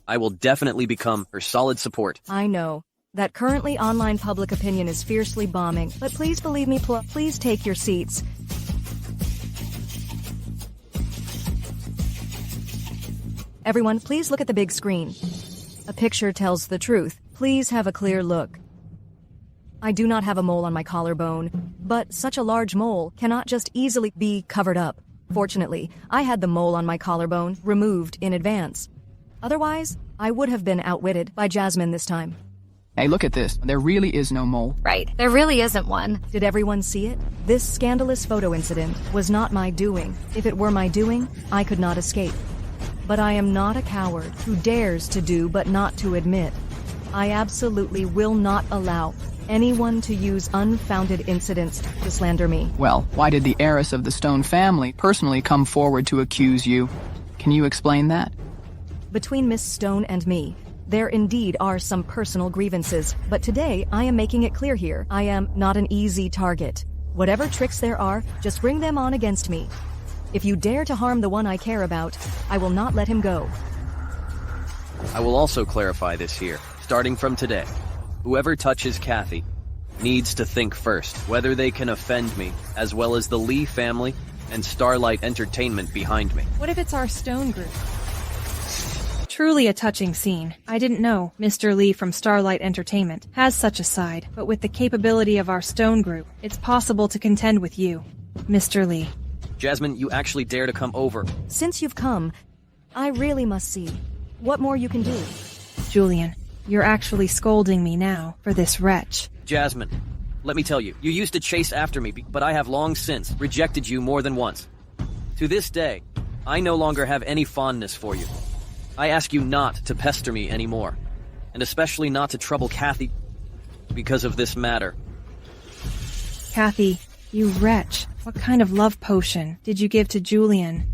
I will definitely become her solid support. I know that currently online public opinion is fiercely bombing, but please believe me, please take your seats. Everyone, please look at the big screen. A picture tells the truth. Please have a clear look. I do not have a mole on my collarbone, but such a large mole cannot just easily be covered up. Fortunately, I had the mole on my collarbone removed in advance. Otherwise, I would have been outwitted by Jasmine this time. Hey, look at this. There really is no mole. Right, there really isn't one. Did everyone see it? This scandalous photo incident was not my doing. If it were my doing, I could not escape. But I am not a coward who dares to do but not to admit. I absolutely will not allow anyone to use unfounded incidents to slander me. Well, why did the heiress of the Stone family personally come forward to accuse you? Can you explain that? Between Miss Stone and me, there indeed are some personal grievances, but today I am making it clear here, I am not an easy target. Whatever tricks there are, just bring them on against me. If you dare to harm the one I care about, I will not let him go. I will also clarify this here, starting from today. Whoever touches Kathy needs to think first whether they can offend me, as well as the Lee family and Starlight Entertainment behind me. What if it's our Stone group? Truly a touching scene. I didn't know Mr. Lee from Starlight Entertainment has such a side, but with the capability of our Stone group, it's possible to contend with you, Mr. Lee. Jasmine, you actually dare to come over. Since you've come, I really must see what more you can do. Julian, you're actually scolding me now for this wretch. Jasmine, let me tell you, you used to chase after me, but I have long since rejected you more than once. To this day, I no longer have any fondness for you. I ask you not to pester me anymore, and especially not to trouble Kathy because of this matter. Kathy, you wretch. What kind of love potion did you give to Julian?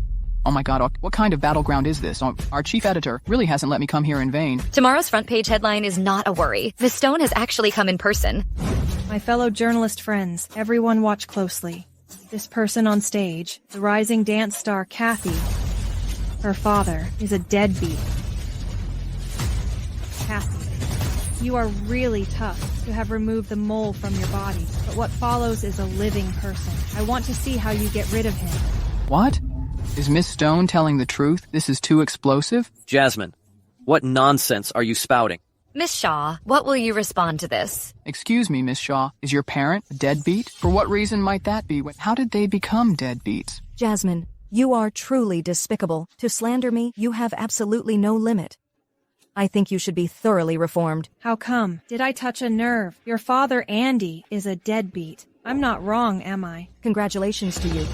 Oh my god, what kind of battleground is this? Our chief editor really hasn't let me come here in vain. Tomorrow's front page headline is not a worry. Miss Stone has actually come in person. My fellow journalist friends, everyone watch closely. This person on stage, the rising dance star Kathy, her father is a deadbeat. Kathy, you are really tough to have removed the mole from your body, but what follows is a living person. I want to see how you get rid of him. What? Is Miss Stone telling the truth? This is too explosive? Jasmine, what nonsense are you spouting? Miss Shaw, what will you respond to this? Excuse me, Miss Shaw. Is your parent a deadbeat? For what reason might that be? How did they become deadbeats? Jasmine, you are truly despicable. To slander me, you have absolutely no limit. I think you should be thoroughly reformed. How come? Did I touch a nerve? Your father, Andy, is a deadbeat. I'm not wrong, am I? Congratulations to you.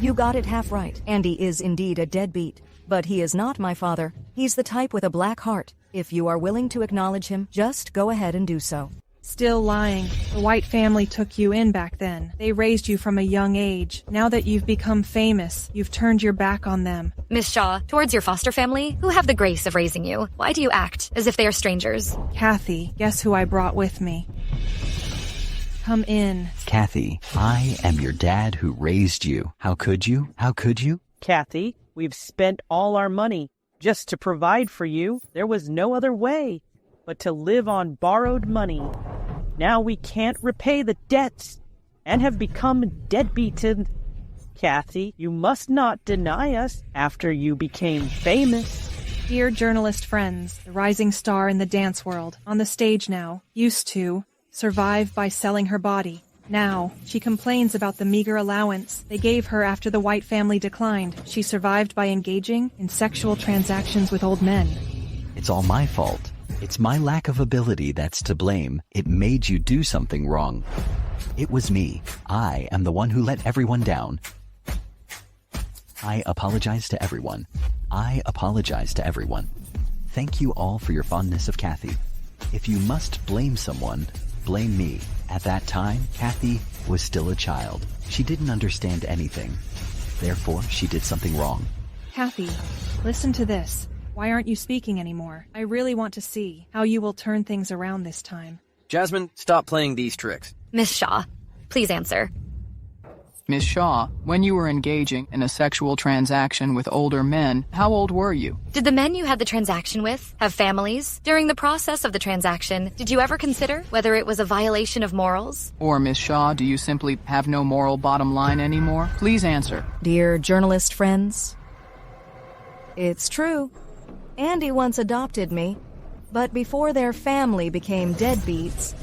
You got it half right. Andy is indeed a deadbeat. But he is not my father. He's the type with a black heart. If you are willing to acknowledge him, just go ahead and do so. Still lying. The White family took you in back then. They raised you from a young age. Now that you've become famous, you've turned your back on them. Miss Shaw, towards your foster family, who have the grace of raising you, why do you act as if they are strangers? Kathy, guess who I brought with me? Come in. Kathy, I am your dad who raised you. How could you? How could you? Kathy, we've spent all our money just to provide for you. There was no other way but to live on borrowed money. Now we can't repay the debts and have become deadbeaten. Kathy, you must not deny us after you became famous. Dear journalist friends, the rising star in the dance world, on the stage now, used to survive by selling her body. Now, she complains about the meager allowance they gave her after the White family declined. She survived by engaging in sexual transactions with old men. It's all my fault. It's my lack of ability that's to blame. It made you do something wrong. It was me. I am the one who let everyone down. I apologize to everyone. I apologize to everyone. Thank you all for your fondness of Kathy. If you must blame someone, blame me. At that time, Kathy was still a child. She didn't understand anything. Therefore, she did something wrong. Kathy, listen to this. Why aren't you speaking anymore? I really want to see how you will turn things around this time. Jasmine, stop playing these tricks. Miss Shaw, please answer. Miss Shaw, when you were engaging in a sexual transaction with older men, how old were you? Did the men you had the transaction with have families? During the process of the transaction, did you ever consider whether it was a violation of morals? Or, Miss Shaw, do you simply have no moral bottom line anymore? Please answer. Dear journalist friends, it's true. Andy once adopted me, but before their family became deadbeats,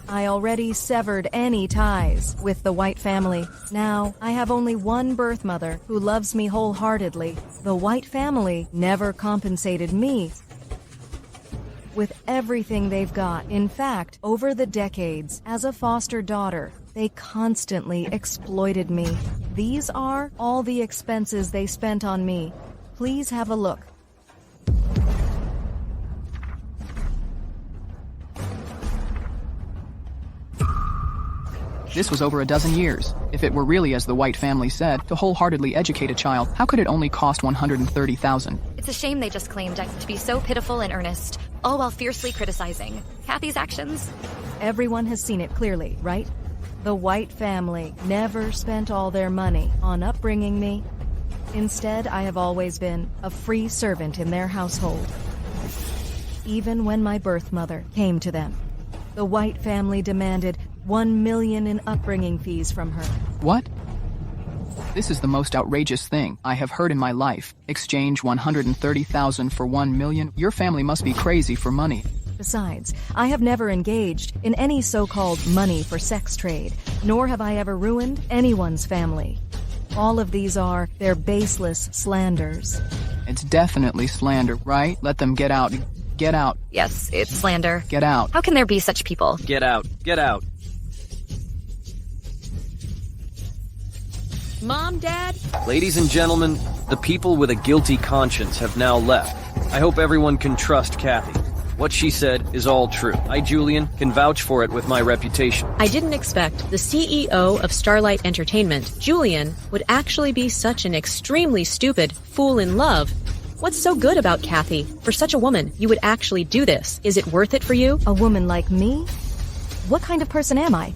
I already severed any ties with the White family. Now, I have only one birth mother who loves me wholeheartedly. The White family never compensated me with everything they've got. In fact, over the decades, as a foster daughter, they constantly exploited me. These are all the expenses they spent on me. Please have a look. This was over a dozen years. If it were really as the White family said, to wholeheartedly educate a child, how could it only cost $130,000? It's a shame they just claimed to be so pitiful and earnest, all while fiercely criticizing Kathy's actions. Everyone has seen it clearly, right? The White family never spent all their money on upbringing me. Instead, I have always been a free servant in their household. Even when my birth mother came to them, the White family demanded $1 million in upbringing fees from her. What? This is the most outrageous thing I have heard in my life. Exchange $130,000 for $1 million? Your family must be crazy for money. Besides, I have never engaged in any so-called money for sex trade, nor have I ever ruined anyone's family. All of these are their baseless slanders. It's definitely slander, right? Let them get out. Get out. Yes, it's slander. Get out. How can there be such people? Get out. Get out. Mom, Dad? Ladies and gentlemen, the people with a guilty conscience have now left. I hope everyone can trust Kathy. What she said is all true. I, Julian, can vouch for it with my reputation. I didn't expect the CEO of Starlight Entertainment, Julian, would actually be such an extremely stupid fool in love. What's so good about Kathy? For such a woman, you would actually do this. Is it worth it for you? A woman like me? What kind of person am I?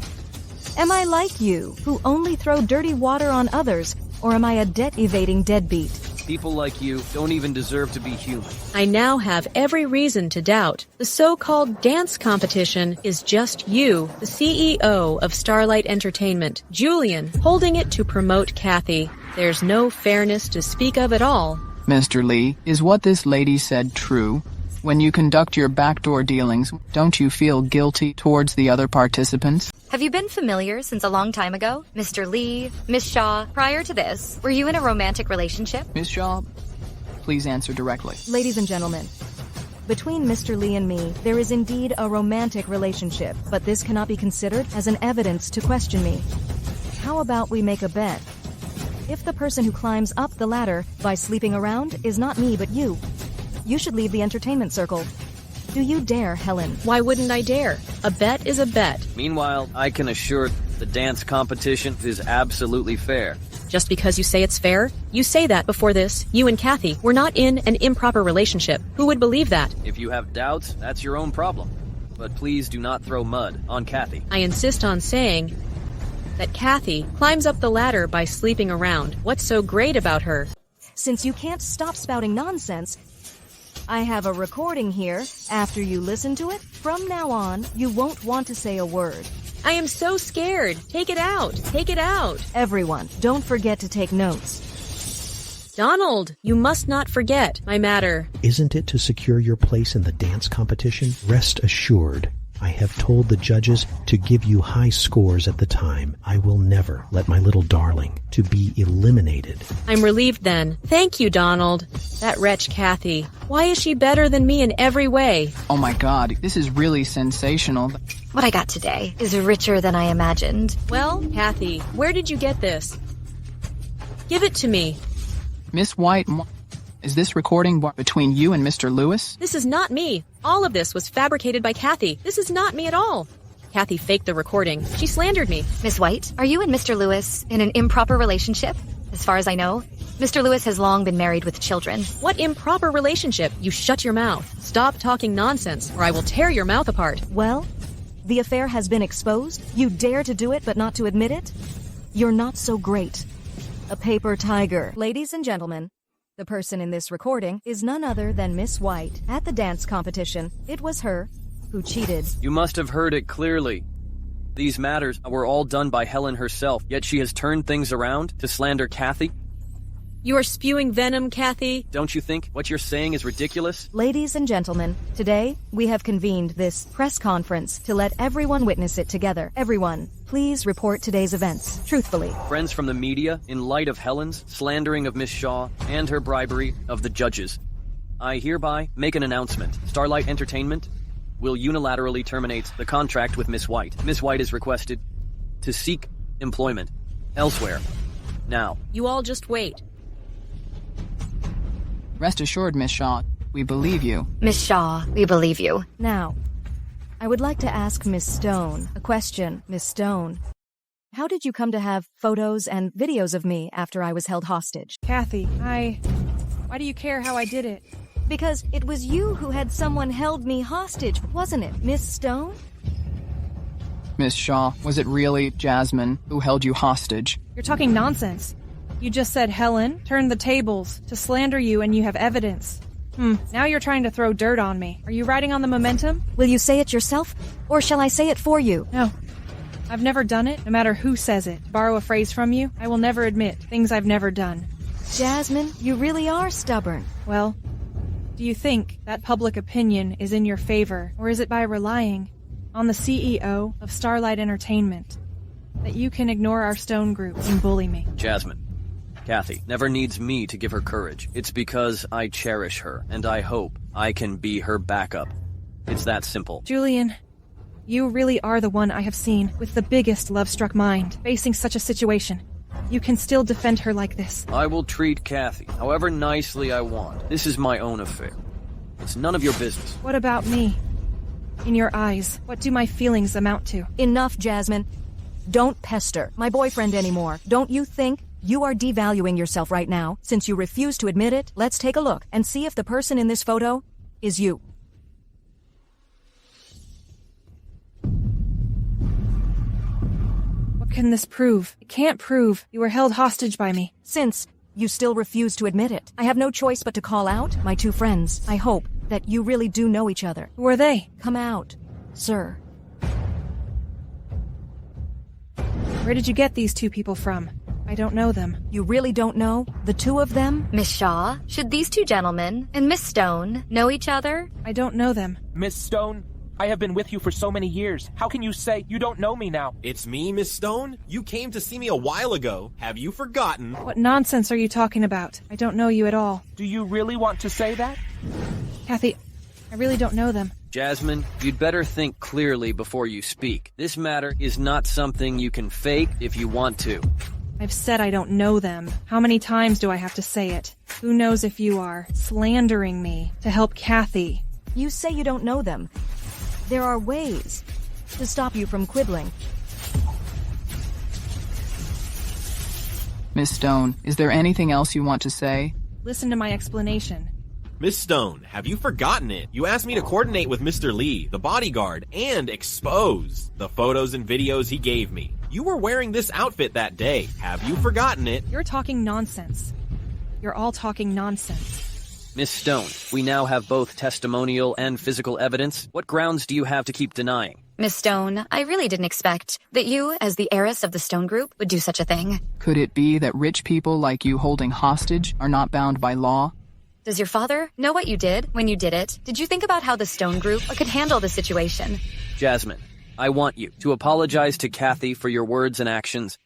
Am I like you, who only throw dirty water on others, or am I a debt-evading deadbeat? People like you don't even deserve to be human. I now have every reason to doubt the so-called dance competition is just you, the CEO of Starlight Entertainment, Julian, holding it to promote Kathy. There's no fairness to speak of at all. Mr. Lee, is what this lady said true? When you conduct your backdoor dealings, don't you feel guilty towards the other participants? Have you been familiar since a long time ago? Mr. Lee, Miss Shaw, prior to this, were you in a romantic relationship? Miss Shaw, please answer directly. Ladies and gentlemen, between Mr. Lee and me, there is indeed a romantic relationship, but this cannot be considered as an evidence to question me. How about we make a bet? If the person who climbs up the ladder by sleeping around is not me but you should leave the entertainment circle. Do you dare, Helen? Why wouldn't I dare? A bet is a bet. Meanwhile, I can assure the dance competition is absolutely fair. Just because you say it's fair? You say that before this, you and Kathy were not in an improper relationship. Who would believe that? If you have doubts, that's your own problem. But please do not throw mud on Kathy. I insist on saying that Kathy climbs up the ladder by sleeping around. What's so great about her? Since you can't stop spouting nonsense, I have a recording here. After you listen to it, from now on, you won't want to say a word. I am so scared. Take it out. Take it out. Everyone, don't forget to take notes. Donald, you must not forget my matter. Isn't it to secure your place in the dance competition? Rest assured, I have told the judges to give you high scores at the time. I will never let my little darling to be eliminated. I'm relieved then. Thank you, Donald. That wretch Kathy. Why is she better than me in every way? Oh my god, this is really sensational. What I got today is richer than I imagined. Well, Kathy, where did you get this? Give it to me. Miss White, is this recording between you and Mr. Lewis? This is not me. All of this was fabricated by Kathy. This is not me at all. Kathy faked the recording. She slandered me. Miss White, are you and Mr. Lewis in an improper relationship? As far as I know, Mr. Lewis has long been married with children. What improper relationship? You shut your mouth. Stop talking nonsense, or I will tear your mouth apart. Well, the affair has been exposed. You dare to do it but not to admit it? You're not so great. A paper tiger. Ladies and gentlemen, the person in this recording is none other than Miss White. At the dance competition, it was her who cheated. You must have heard it clearly. These matters were all done by Helen herself, yet she has turned things around to slander Kathy. You are spewing venom, Kathy. Don't you think what you're saying is ridiculous? Ladies and gentlemen, today we have convened this press conference to let everyone witness it together. Everyone, please report today's events, truthfully. Friends from the media, in light of Helen's slandering of Miss Shaw and her bribery of the judges, I hereby make an announcement. Starlight Entertainment will unilaterally terminate the contract with Miss White. Miss White is requested to seek employment elsewhere. Now. You all just wait. Rest assured, Miss Shaw, we believe you. Miss Shaw, we believe you. Now, I would like to ask Miss Stone a question. Miss Stone, how did you come to have photos and videos of me after I was held hostage? Kathy, why do you care how I did it? Because it was you who had someone held me hostage, wasn't it, Miss Stone? Miss Shaw, was it really Jasmine who held you hostage? You're talking nonsense. You just said Helen turned the tables to slander you and you have evidence. Now you're trying to throw dirt on me. Are you riding on the momentum? Will you say it yourself, or shall I say it for you? No. I've never done it, no matter who says it. Borrow a phrase from you, I will never admit things I've never done. Jasmine, you really are stubborn. Well, do you think that public opinion is in your favor, or is it by relying on the CEO of Starlight Entertainment that you can ignore our Stone group and bully me? Jasmine, Kathy never needs me to give her courage. It's because I cherish her, and I hope I can be her backup. It's that simple. Julian, you really are the one I have seen with the biggest love-struck mind facing such a situation. You can still defend her like this. I will treat Kathy however nicely I want. This is my own affair. It's none of your business. What about me? In your eyes, what do my feelings amount to? Enough, Jasmine. Don't pester my boyfriend anymore. Don't you think you are devaluing yourself right now, since you refuse to admit it? Let's take a look and see if the person in this photo is you. What can this prove? It can't prove you were held hostage by me. Since you still refuse to admit it, I have no choice but to call out my two friends. I hope that you really do know each other. Who are they? Come out, sir. Where did you get these two people from? I don't know them. You really don't know the two of them? Miss Shaw, should these two gentlemen and Miss Stone know each other? I don't know them. Miss Stone, I have been with you for so many years. How can you say you don't know me now? It's me, Miss Stone? You came to see me a while ago. Have you forgotten? What nonsense are you talking about? I don't know you at all. Do you really want to say that? Kathy, I really don't know them. Jasmine, you'd better think clearly before you speak. This matter is not something you can fake if you want to. I've said I don't know them. How many times do I have to say it? Who knows if you are slandering me to help Kathy? You say you don't know them. There are ways to stop you from quibbling. Miss Stone, is there anything else you want to say? Listen to my explanation. Miss Stone, have you forgotten it? You asked me to coordinate with Mr. Lee, the bodyguard, and expose the photos and videos he gave me. You were wearing this outfit that day. Have you forgotten it? You're talking nonsense. You're all talking nonsense. Miss Stone, we now have both testimonial and physical evidence. What grounds do you have to keep denying? Miss Stone, I really didn't expect that you, as the heiress of the Stone Group, would do such a thing. Could it be that rich people like you holding hostage are not bound by law? Does your father know what you did when you did it? Did you think about how the Stone Group could handle the situation? Jasmine, I want you to apologize to Kathy for your words and actions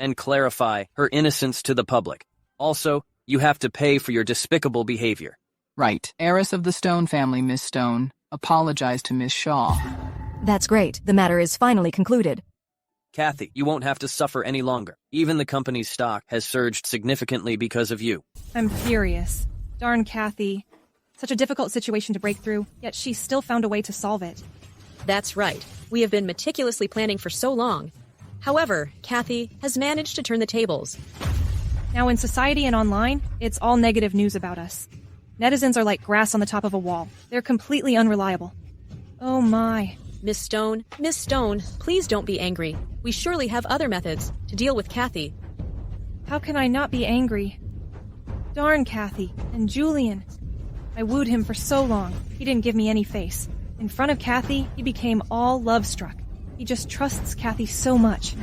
and clarify her innocence to the public. Also, you have to pay for your despicable behavior. Right. Heiress of the Stone family, Miss Stone. Apologize to Miss Shaw. That's great. The matter is finally concluded. Kathy, you won't have to suffer any longer. Even the company's stock has surged significantly because of you. I'm furious. Darn Kathy. Such a difficult situation to break through, yet she still found a way to solve it. That's right. We have been meticulously planning for so long. However, Kathy has managed to turn the tables. Now in society and online, it's all negative news about us. Netizens are like grass on the top of a wall. They're completely unreliable. Oh my. Miss Stone, please don't be angry. We surely have other methods to deal with Kathy. How can I not be angry? Darn Kathy and Julian. I wooed him for so long. He didn't give me any face. In front of Kathy, he became all love-struck. He just trusts Kathy so much.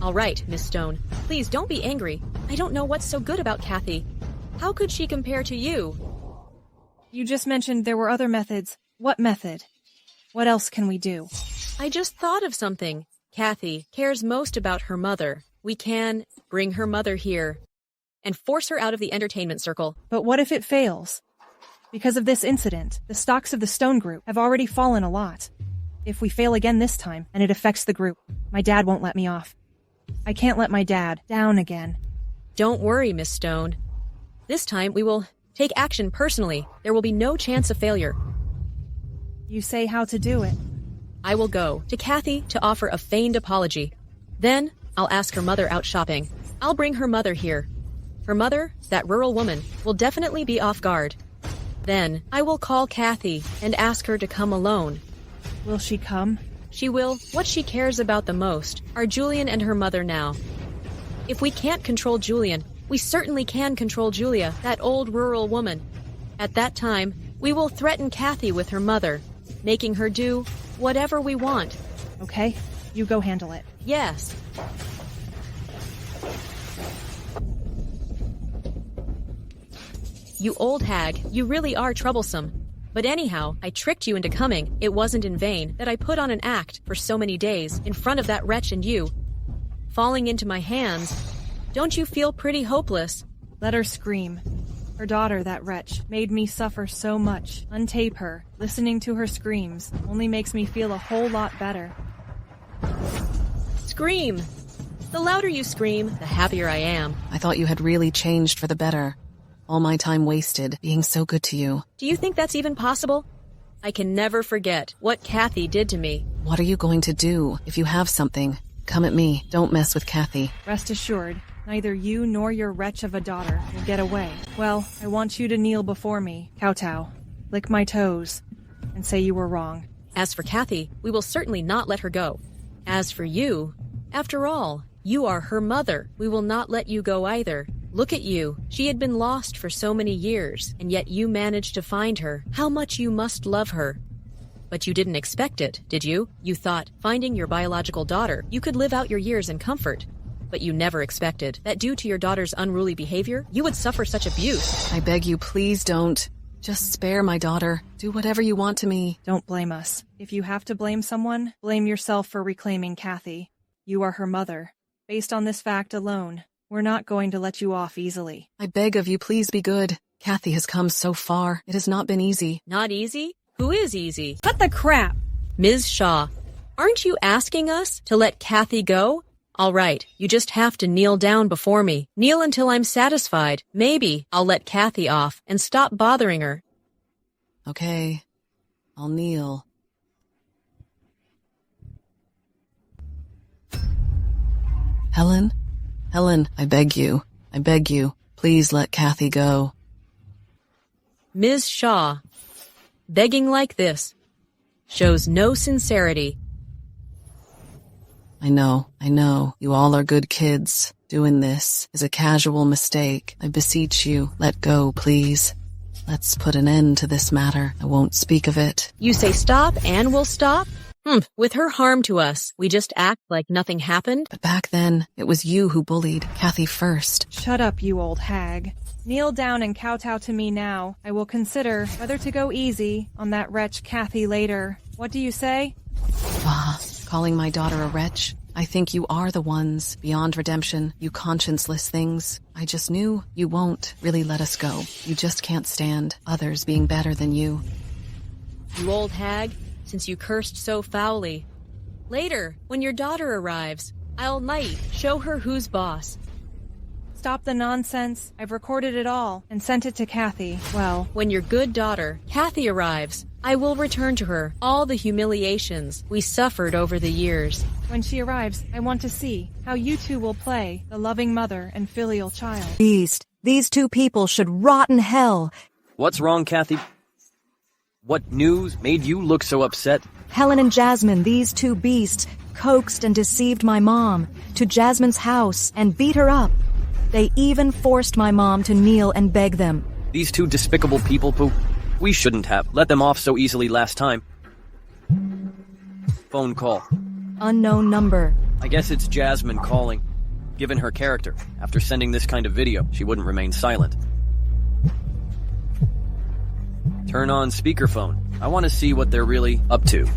All right, Miss Stone. Please don't be angry. I don't know what's so good about Kathy. How could she compare to you? You just mentioned there were other methods. What method? What else can we do? I just thought of something. Kathy cares most about her mother. We can bring her mother here and force her out of the entertainment circle. But what if it fails? Because of this incident, the stocks of the Stone Group have already fallen a lot. If we fail again this time, and it affects the group, my dad won't let me off. I can't let my dad down again. Don't worry, Miss Stone. This time we will take action personally. There will be no chance of failure. You say how to do it. I will go to Kathy to offer a feigned apology. Then I'll ask her mother out shopping. I'll bring her mother here. Her mother, that rural woman, will definitely be off guard. Then I will call Kathy and ask her to come alone. Will she come? She will. What she cares about the most are Julian and her mother now. If we can't control Julian, we certainly can control Julia, that old rural woman. At that time, we will threaten Kathy with her mother, making her do whatever we want. Okay, you go handle it. Yes. You old hag, you really are troublesome. But anyhow, I tricked you into coming. It wasn't in vain that I put on an act for so many days in front of that wretch and you. Falling into my hands, don't you feel pretty hopeless? Let her scream. Her daughter, that wretch, made me suffer so much. Untape her. Listening to her screams only makes me feel a whole lot better. Scream! The louder you scream, the happier I am. I thought you had really changed for the better. All my time wasted being so good to you. Do you think that's even possible? I can never forget what Kathy did to me. What are you going to do? If you have something, come at me. Don't mess with Kathy. Rest assured, neither you nor your wretch of a daughter will get away. Well, I want you to kneel before me, kowtow, lick my toes, and say you were wrong. As for Kathy, we will certainly not let her go. As for you, after all, you are her mother. We will not let you go either. Look at you. She had been lost for so many years, and yet you managed to find her. How much you must love her. But you didn't expect it, did you? You thought, finding your biological daughter, you could live out your years in comfort. But you never expected that due to your daughter's unruly behavior, you would suffer such abuse. I beg you, please don't. Just spare my daughter. Do whatever you want to me. Don't blame us. If you have to blame someone, blame yourself for reclaiming Kathy. You are her mother. Based on this fact alone, we're not going to let you off easily. I beg of you, please be good. Kathy has come so far. It has not been easy. Not easy? Who is easy? Cut the crap! Ms. Shaw, aren't you asking us to let Kathy go? All right, you just have to kneel down before me. Kneel until I'm satisfied. Maybe I'll let Kathy off and stop bothering her. Okay, I'll kneel. Helen? Helen, I beg you, please let Kathy go. Ms. Shaw, begging like this shows no sincerity. I know, you all are good kids. Doing this is a casual mistake. I beseech you, let go, please. Let's put an end to this matter. I won't speak of it. You say stop and we'll stop? With her harm to us, we just act like nothing happened? But back then, it was you who bullied Kathy first. Shut up, you old hag. Kneel down and kowtow to me now. I will consider whether to go easy on that wretch Kathy later. What do you say? Calling my daughter a wretch? I think you are the ones beyond redemption, you conscienceless things. I just knew you won't really let us go. You just can't stand others being better than you. You old hag, since you cursed so foully. Later, when your daughter arrives, I'll show her who's boss. Stop the nonsense. I've recorded it all and sent it to Kathy. Well, when your good daughter, Kathy, arrives, I will return to her all the humiliations we suffered over the years. When she arrives, I want to see how you two will play the loving mother and filial child. Beast, these two people should rot in hell. What's wrong, Kathy? What news made you look so upset? Helen and Jasmine, these two beasts, coaxed and deceived my mom to Jasmine's house and beat her up. They even forced my mom to kneel and beg them. These two despicable people, Pooh. We shouldn't have let them off so easily last time. Phone call. Unknown number. I guess it's Jasmine calling. Given her character, after sending this kind of video, she wouldn't remain silent. Turn on speakerphone. I want to see what they're really up to.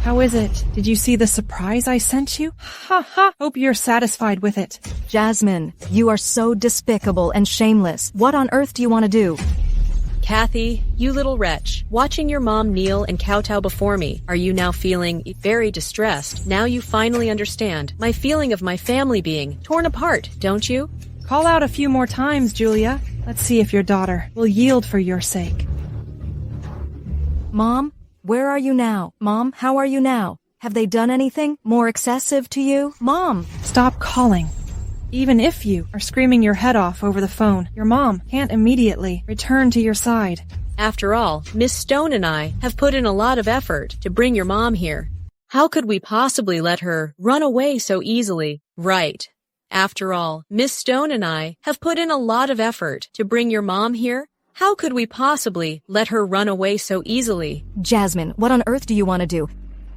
How is it? Did you see the surprise I sent you? Ha ha! Hope you're satisfied with it. Jasmine, you are so despicable and shameless. What on earth do you want to do? Kathy, you little wretch, watching your mom kneel and kowtow before me, are you now feeling very distressed? Now you finally understand my feeling of my family being torn apart, don't you? Call out a few more times, Julia. Let's see if your daughter will yield for your sake. Mom, where are you now? Mom, how are you now? Have they done anything more excessive to you? Mom! Stop calling. Even if you are screaming your head off over the phone, your mom can't immediately return to your side. After all, Miss Stone and I have put in a lot of effort to bring your mom here. How could we possibly let her run away so easily? Right. After all, Miss Stone and I have put in a lot of effort to bring your mom here. How could we possibly let her run away so easily? Jasmine, what on earth do you want to do?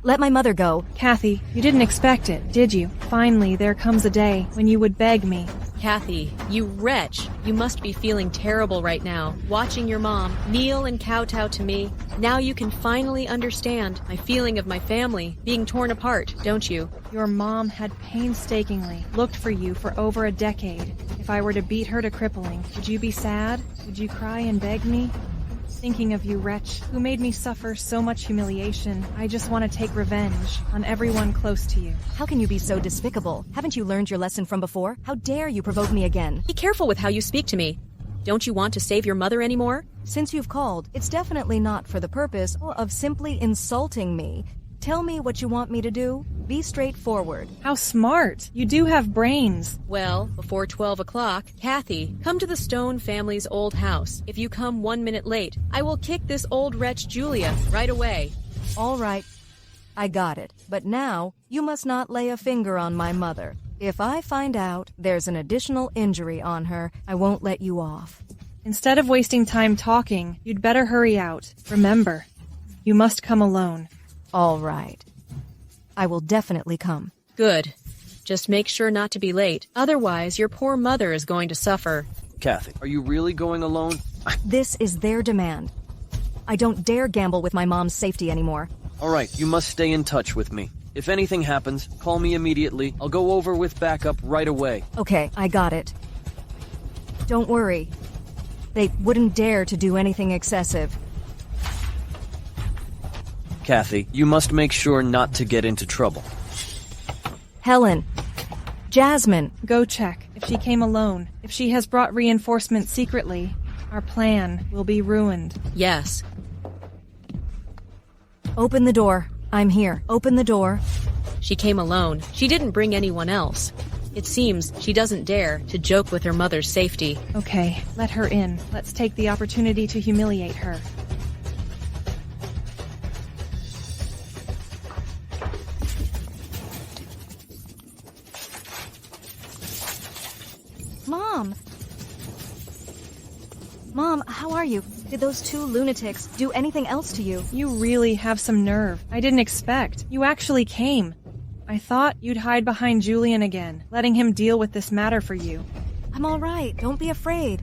Let my mother go. Kathy, you didn't expect it, did you? Finally, there comes a day when you would beg me. Kathy, you wretch. You must be feeling terrible right now, watching your mom kneel and kowtow to me. Now you can finally understand my feeling of my family being torn apart, don't you? Your mom had painstakingly looked for you for over a decade. If I were to beat her to crippling, would you be sad? Would you cry and beg me? Thinking of you, wretch, who made me suffer so much humiliation, I just want to take revenge on everyone close to you. How can you be so despicable? Haven't you learned your lesson from before? How dare you provoke me again? Be careful with how you speak to me. Don't you want to save your mother anymore? Since you've called, it's definitely not for the purpose of simply insulting me. Tell me what you want me to do. Be straightforward. How smart. You do have brains. Well, before 12 o'clock, Kathy, come to the Stone family's old house. If you come 1 minute late, I will kick this old wretch Julia right away. All right. I got it. But now, you must not lay a finger on my mother. If I find out there's an additional injury on her, I won't let you off. Instead of wasting time talking, you'd better hurry out. Remember, you must come alone. All right. I will definitely come. Good. Just make sure not to be late. Otherwise, your poor mother is going to suffer. Kathy, are you really going alone? This is their demand. I don't dare gamble with my mom's safety anymore. All right, you must stay in touch with me. If anything happens, call me immediately. I'll go over with backup right away. Okay, I got it. Don't worry. They wouldn't dare to do anything excessive. Kathy, you must make sure not to get into trouble. Helen, Jasmine. Go check. If she came alone, if she has brought reinforcements secretly, our plan will be ruined. Yes. Open the door. I'm here. Open the door. She came alone. She didn't bring anyone else. It seems she doesn't dare to joke with her mother's safety. Okay, let her in. Let's take the opportunity to humiliate her. Mom! Mom, how are you? Did those two lunatics do anything else to you? You really have some nerve. I didn't expect. You actually came. I thought you'd hide behind Julian again, letting him deal with this matter for you. I'm all right. Don't be afraid.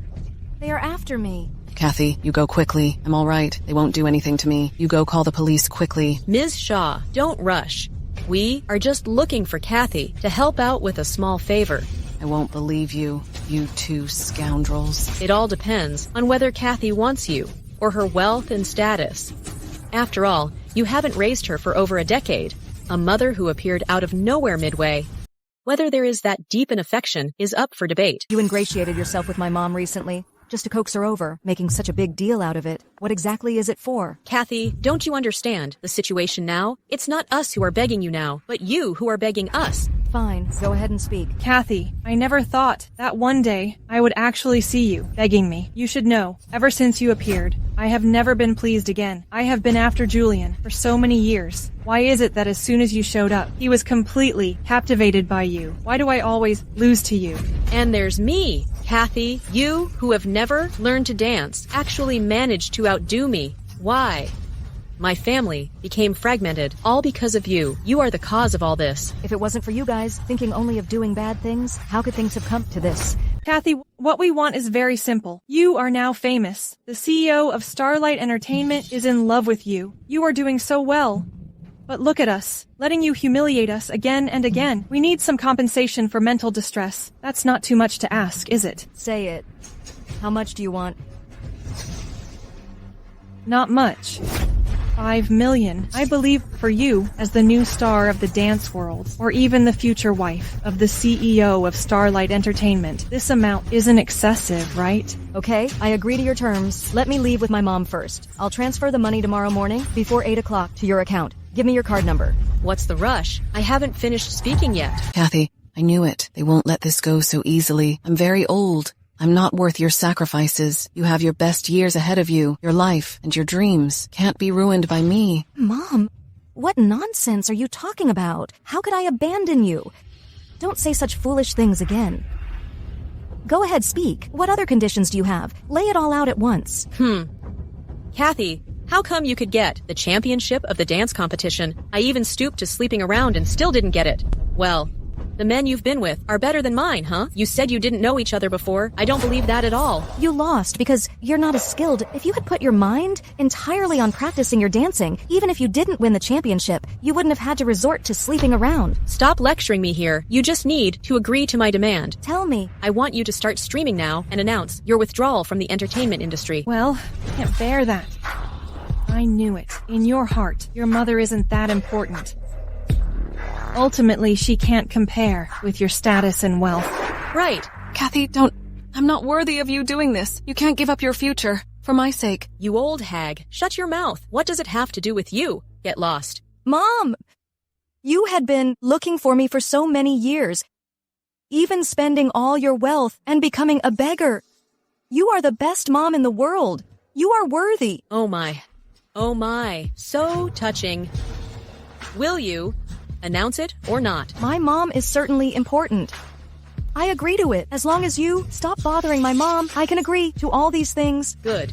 They are after me. Kathy, you go quickly. I'm all right. They won't do anything to me. You go call the police quickly. Ms. Shaw, don't rush. We are just looking for Kathy to help out with a small favor. I won't believe you, you two scoundrels. It all depends on whether Kathy wants you, or her wealth and status. After all, you haven't raised her for over a decade. A mother who appeared out of nowhere midway. Whether there is that deep an affection is up for debate. You ingratiated yourself with my mom recently, just to coax her over, making such a big deal out of it. What exactly is it for? Kathy, don't you understand the situation now? It's not us who are begging you now, but you who are begging us. Fine, go ahead and speak. Kathy, I never thought that one day I would actually see you begging me. You should know, ever since you appeared, I have never been pleased again. I have been after Julian for so many years. Why is it that as soon as you showed up, he was completely captivated by you? Why do I always lose to you? And there's me, Kathy, you who have never learned to dance, actually managed to outdo me. Why? My family became fragmented, all because of you. You are the cause of all this. If it wasn't for you guys, thinking only of doing bad things, how could things have come to this? Kathy, what we want is very simple. You are now famous. The CEO of Starlight Entertainment is in love with you. You are doing so well. But look at us, letting you humiliate us again and again. We need some compensation for mental distress. That's not too much to ask, is it? Say it. How much do you want? Not much. 5 million, I believe, for you as the new star of the dance world, or even the future wife of the CEO of Starlight Entertainment. This amount isn't excessive, right? Okay, I agree to your terms. Let me leave with my mom first. I'll transfer the money tomorrow morning before 8 o'clock to your account. Give me your card number. What's the rush? I haven't finished speaking yet. Kathy, I knew it. They won't let this go so easily. I'm very old. I'm not worth your sacrifices. You have your best years ahead of you. Your life and your dreams can't be ruined by me. Mom, what nonsense are you talking about? How could I abandon you? Don't say such foolish things again. Go ahead, speak. What other conditions do you have? Lay it all out at once. Kathy, how come you could get the championship of the dance competition? I even stooped to sleeping around and still didn't get it. Well, the men you've been with are better than mine, huh? You said you didn't know each other before. I don't believe that at all. You lost because you're not as skilled. If you had put your mind entirely on practicing your dancing, even if you didn't win the championship, you wouldn't have had to resort to sleeping around. Stop lecturing me here. You just need to agree to my demand. Tell me. I want you to start streaming now and announce your withdrawal from the entertainment industry. Well, I can't bear that. I knew it. In your heart, your mother isn't that important. Ultimately, she can't compare with your status and wealth. Right. Kathy, don't. I'm not worthy of you doing this. You can't give up your future. For my sake. You old hag. Shut your mouth. What does it have to do with you? Get lost. Mom! You had been looking for me for so many years. Even spending all your wealth and becoming a beggar. You are the best mom in the world. You are worthy. Oh my. Oh my. So touching. Will you announce it or not? My mom is certainly important. I agree to it. As long as you stop bothering my mom, I can agree to all these things. Good.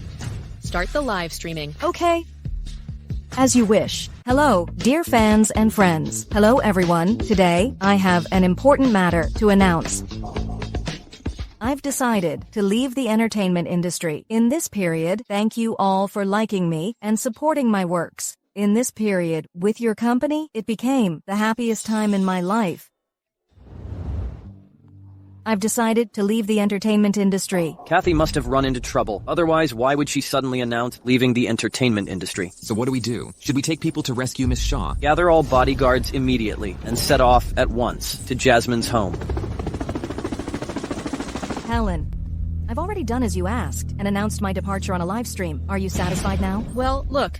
Start the live streaming. Okay. As you wish. Hello, dear fans and friends. Hello, everyone. Today, I have an important matter to announce. I've decided to leave the entertainment industry. In this period, thank you all for liking me and supporting my works. In this period, with your company, it became the happiest time in my life. I've decided to leave the entertainment industry. Kathy must have run into trouble. Otherwise, why would she suddenly announce leaving the entertainment industry? So what do we do? Should we take people to rescue Miss Shaw? Gather all bodyguards immediately and set off at once to Jasmine's home. Helen, I've already done as you asked and announced my departure on a live stream. Are you satisfied now? Well, look,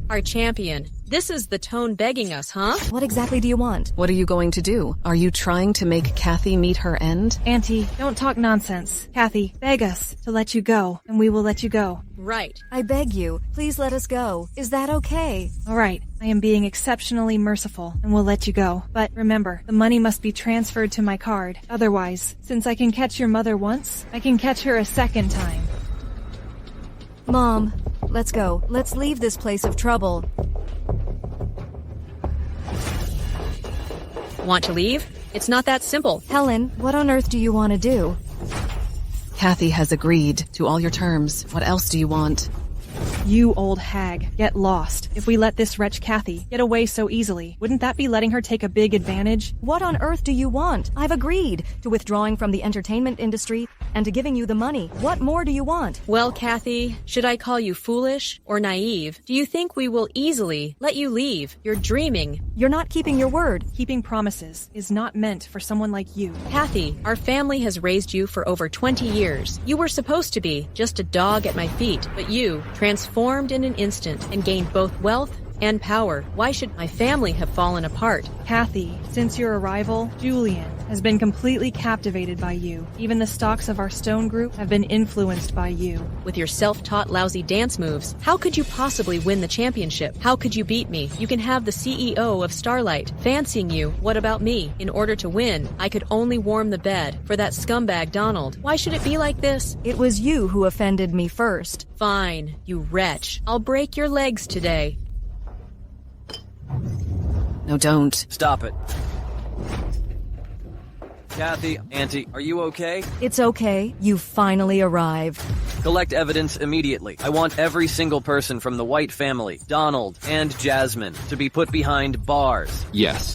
our champion. This is the tone begging us, huh? What exactly do you want? What are you going to do? Are you trying to make Kathy meet her end? Auntie, don't talk nonsense. Kathy, beg us to let you go, and we will let you go. Right. I beg you, please let us go. Is that okay? All right, I am being exceptionally merciful, and will let you go. But remember, the money must be transferred to my card. Otherwise, since I can catch your mother once, I can catch her a second time. Mom, let's go. Let's leave this place of trouble. Want to leave? It's not that simple. Helen, what on earth do you want to do? Kathy has agreed to all your terms. What else do you want? You old hag, get lost. If we let this wretch Kathy get away so easily, wouldn't that be letting her take a big advantage? What on earth do you want? I've agreed to withdrawing from the entertainment industry and to giving you the money. What more do you want? Well, Kathy, should I call you foolish or naive? Do you think we will easily let you leave? You're dreaming. You're not keeping your word. Keeping promises is not meant for someone like you. Kathy, our family has raised you for over 20 years. You were supposed to be just a dog at my feet, but you transformed in an instant and gained both wealth and power. Why should my family have fallen apart? Kathy, since your arrival, Julian has been completely captivated by you. Even the stocks of our stone group have been influenced by you. With your self-taught lousy dance moves, how could you possibly win the championship? How could you beat me? You can have the CEO of Starlight fancying you. What about me? In order to win, I could only warm the bed for that scumbag Donald. Why should it be like this? It was you who offended me first. Fine, you wretch. I'll break your legs today. No, don't. Stop it. Kathy, Auntie, are you okay? It's okay. You finally arrived. Collect evidence immediately. I want every single person from the White family, Donald and Jasmine, to be put behind bars. Yes.